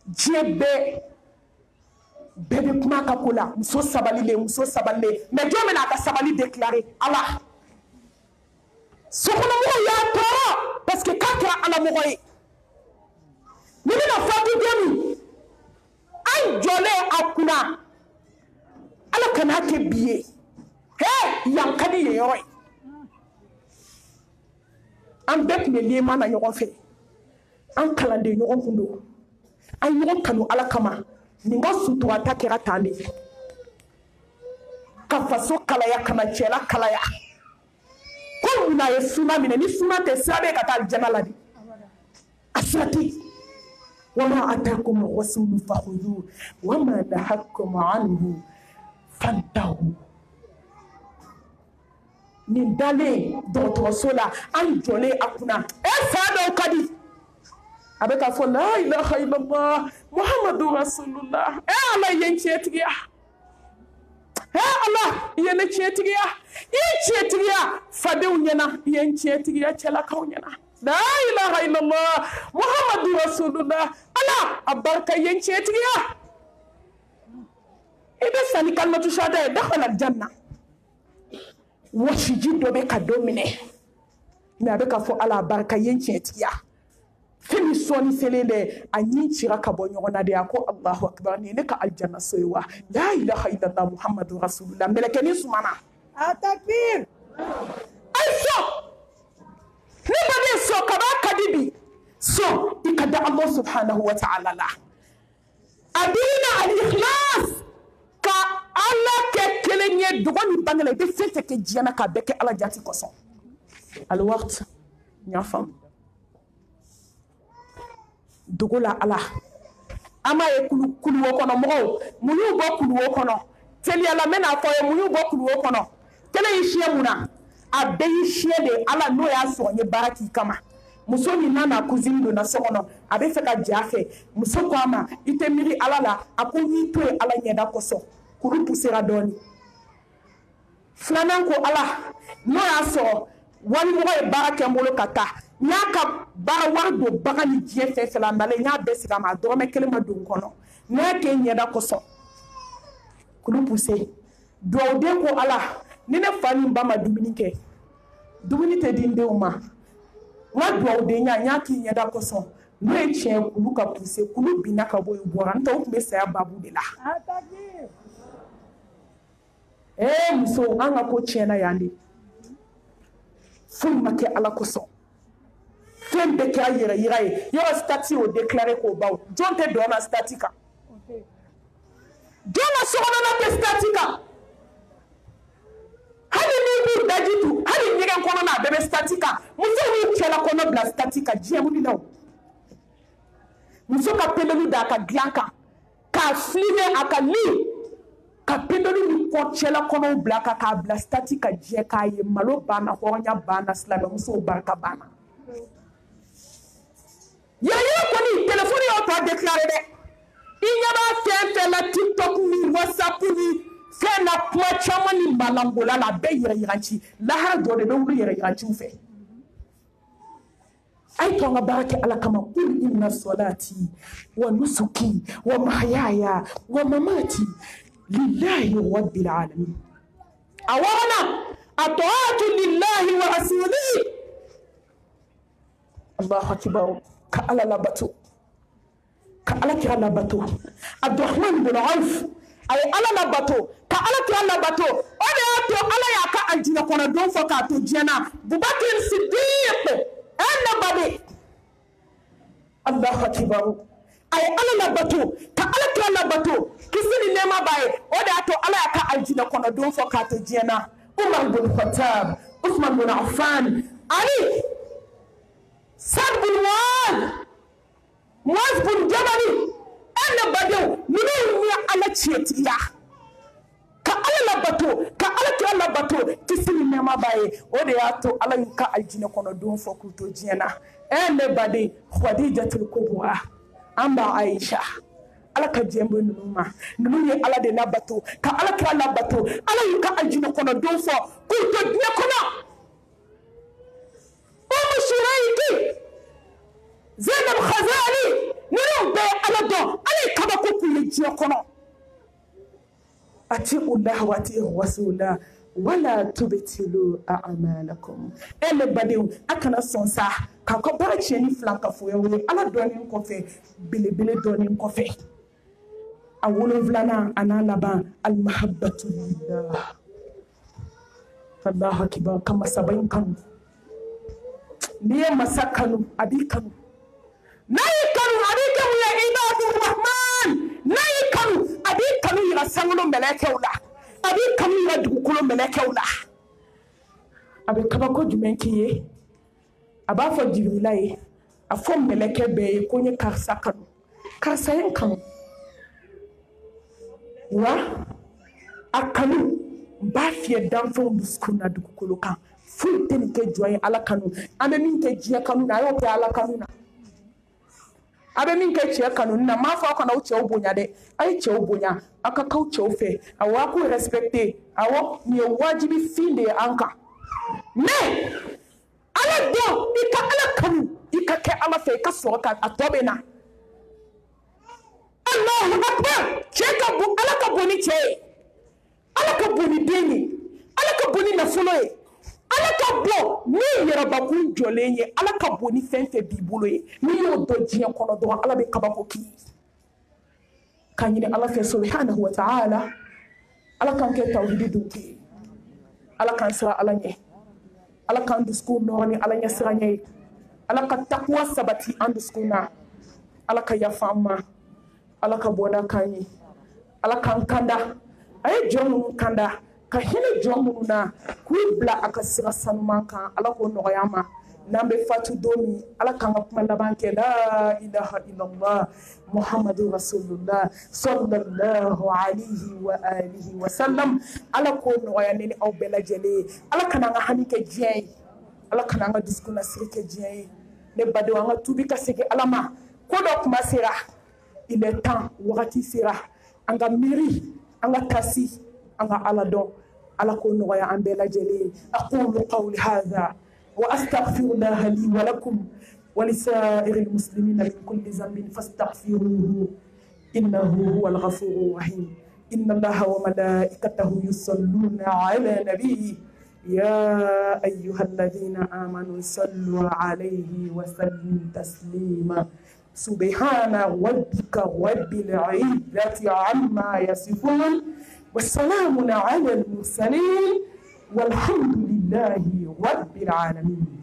jebe bebe kuma ka kola muso sabalile mais Dieu mena ka sabali déclarer Allah sokono mo ya to parce que katra ala mo koy ni na fatu demi anjole akuna ala kana ke biye he yankani ye yoy an bet me lema na yogon fe an kalande yogon kundo an yogon kanu ala kama ni ngo sutu atakira tande ka faso kalaya kana chela kalaya ko na yesuna mine ni suna te sabe kata aljana ladi asati wama atakum rasulu fakhudhu wama nahakum anhu fantahu ni dale dɔgɔtɔrɔso la an jɔlen a kunna fa dɔw ka di a bɛ ka fɔ la ilaha illallah Muhammadu Rasulullah ala i ye n tiɲɛtigiya ala i ye ne tiɲɛtigiya i ye tiɲɛtigiya fadenw ɲɛna i ye n tiɲɛtigiya cɛlakaw ɲɛna la ilaha illallah Muhammadu Rasulullah ala a barika i ye n tiɲɛtigiya i bɛ sani kalimatu shahada ye dakhala aljanna washiji do be ka domine mais avec afo ala baraka yenchetiya fini soni selele anyi chira ka bo nyona de ako Allahu akbar ni ne ka aljanna soywa la ilaha illallah Muhammadur Rasulullah melekeni sumana atakbir aiso ni bade so kaba kadibi so ikada Allah subhanahu wa ta'ala la adina al-ikhlas ka ala ke kelenye dogoni bangale be fete ke jiana ka beke ala jati koso al waqt nyafam dogola ala ama e kulu wokono mo muyu bo kulu wokono teli ala mena ko e muyu bo kulu wokono tele yishie muna abe yishie de ala no ya so nye baraki kama muso ni nana kuzindo na sokono abe feka jafe muso ko ama itemiri ala la akoni to ala nyeda koso kuru pusera doni flanan ko ala no ya so wani mo e baraka mbolo kata nyaka bara wardo baga ni die fe fela mbale nya besika ma do me kelema dun kono na ke nyeda koso kuru puse do de ko ala ni ne fani mbama duminike duminite dinde uma wa do de nya ki nyeda koso no e che kulu ka puse kulu binaka boy bora nta o kumbe sa babu de la muso anga ko chena yandi fun make ala koso fen be ka yira yo stati o déclarer ko baw jonte dona statika dona sona na te statika hali ni bu dajitu hali nyegen kono na bebe statika muso ni chela kono bla statika jemu ni daw muso ka pendelu da ka glanka ka flive aka li ka pendolu ni kochela kono blaka ka bla statika je ka ye malo bana honya bana slama muso barka bana ya ko ni telephone yo to déclarer de inyaba fe la TikTok ni WhatsApp ni fe na kwa chama ni malangola la be yiranchi la har do de be wuri yiranchi fe ay to nga baraka ala kama qul inna salati wa nusuki wa mahyaya wa mamati lillahi rabbil alamin awana ata'atu lillahi wa rasulihi Allahu akbar ka ala labatu ka ala kira labatu Abdurrahman bin Auf ay ala la bato ka ala kira la bato o de ato ala ya ka aljina kono don fo ka to jena Bubakar Siddiq annabi Allahu akbar ay ala la bato ka ala kira la bato kisini nema bae o de ato ala ya ka aljina kono don fo ka to jena Umar bin Khattab Uthman bin Affan Ali Sa'd bin Muaz bin Jabal annabi minu ya ala chetiya ka ala la bato ka ala kira la bato kisini nema bae o de ato ala yuka aljina kono don fo kuto jena annabi Khadijatul Kubra amba Aisha ala ka jembo nunu ye ala de la bato ka ala kira la bato ala yuka aljina kono don fo kuto jena kono Shuraiki Zainab Khazali nunu be ala do ala kaba ko kuli je kono ati Allah wa ati rasula wala tubtilu a'malakum ele badiu akana sonsa ka ko bara cheni flanka fo yewe ala doni ko fe bele doni ko fe awolo vlana analaba al mahabbatu lillah Allahu akbar kama sabain kan niye masakanu abikanu nayi kanu abikanu ya ibadur rahman nayi kanu abikanu ya sangulo melekewla abikanu ya dukulo melekewla abikaba ko jumenkiye abafo jibrilaye afo meleke be ko nye karsakanu karsayen kanu wa akanu bafie danfo buskuna dukulo kan fu tenike joye ala kanu abe min ke jia kanu na yo pe ala kanu na abe min ke jia kanu na ma fa ko na uche obonya de ai che obonya aka ka uche ofe awa ko respecter awo ni wajibi finde anka me ala do ika ala kanu ika ke ala fe ka so ka atobe na Allahu akbar cheka bu ala ka boni che ala ka boni deni ala ka boni na fulo ala ka bo ni yeraba kun jolenye ala ka bo ni fenfe bibolo ye ni yo do jiya kono do ala be kabako ki kanyine ala fe subhanahu wa ta'ala ala kan ke tawhid duki ala kan sira ala nye ala kan disku no ni ala nya sira nye ala ka takwa sabati andisku na ala ka yafama ala ka boda kanyi ala kan kanda ay jomu kanda ka hine jomu na kuibla akasira sanumanka ala ko noyama nambe fatu domi ala kan kuma labanke la ilaha illallah muhammadur rasulullah sallallahu alaihi wa alihi wa sallam ala ko noyane ni aw bela jele ala kan nga hanike jey ala kan nga diskuna sirike jey ne bado nga tubi ka sege alama ko do kuma sira il est temps wakati sira anga miri anga tasi anga ala don على كل نوع عن بلا جليل أقول قولي هذا وأستغفر الله لي ولكم ولسائر المسلمين من كل ذنب فاستغفروه إنه هو الغفور الرحيم إن الله وملائكته يصلون على نبيه يا أيها الذين آمنوا صلوا عليه وسلموا تسليما سبحان ربك رب العزة عما يصفون والسلام على المرسلين والحمد لله رب العالمين.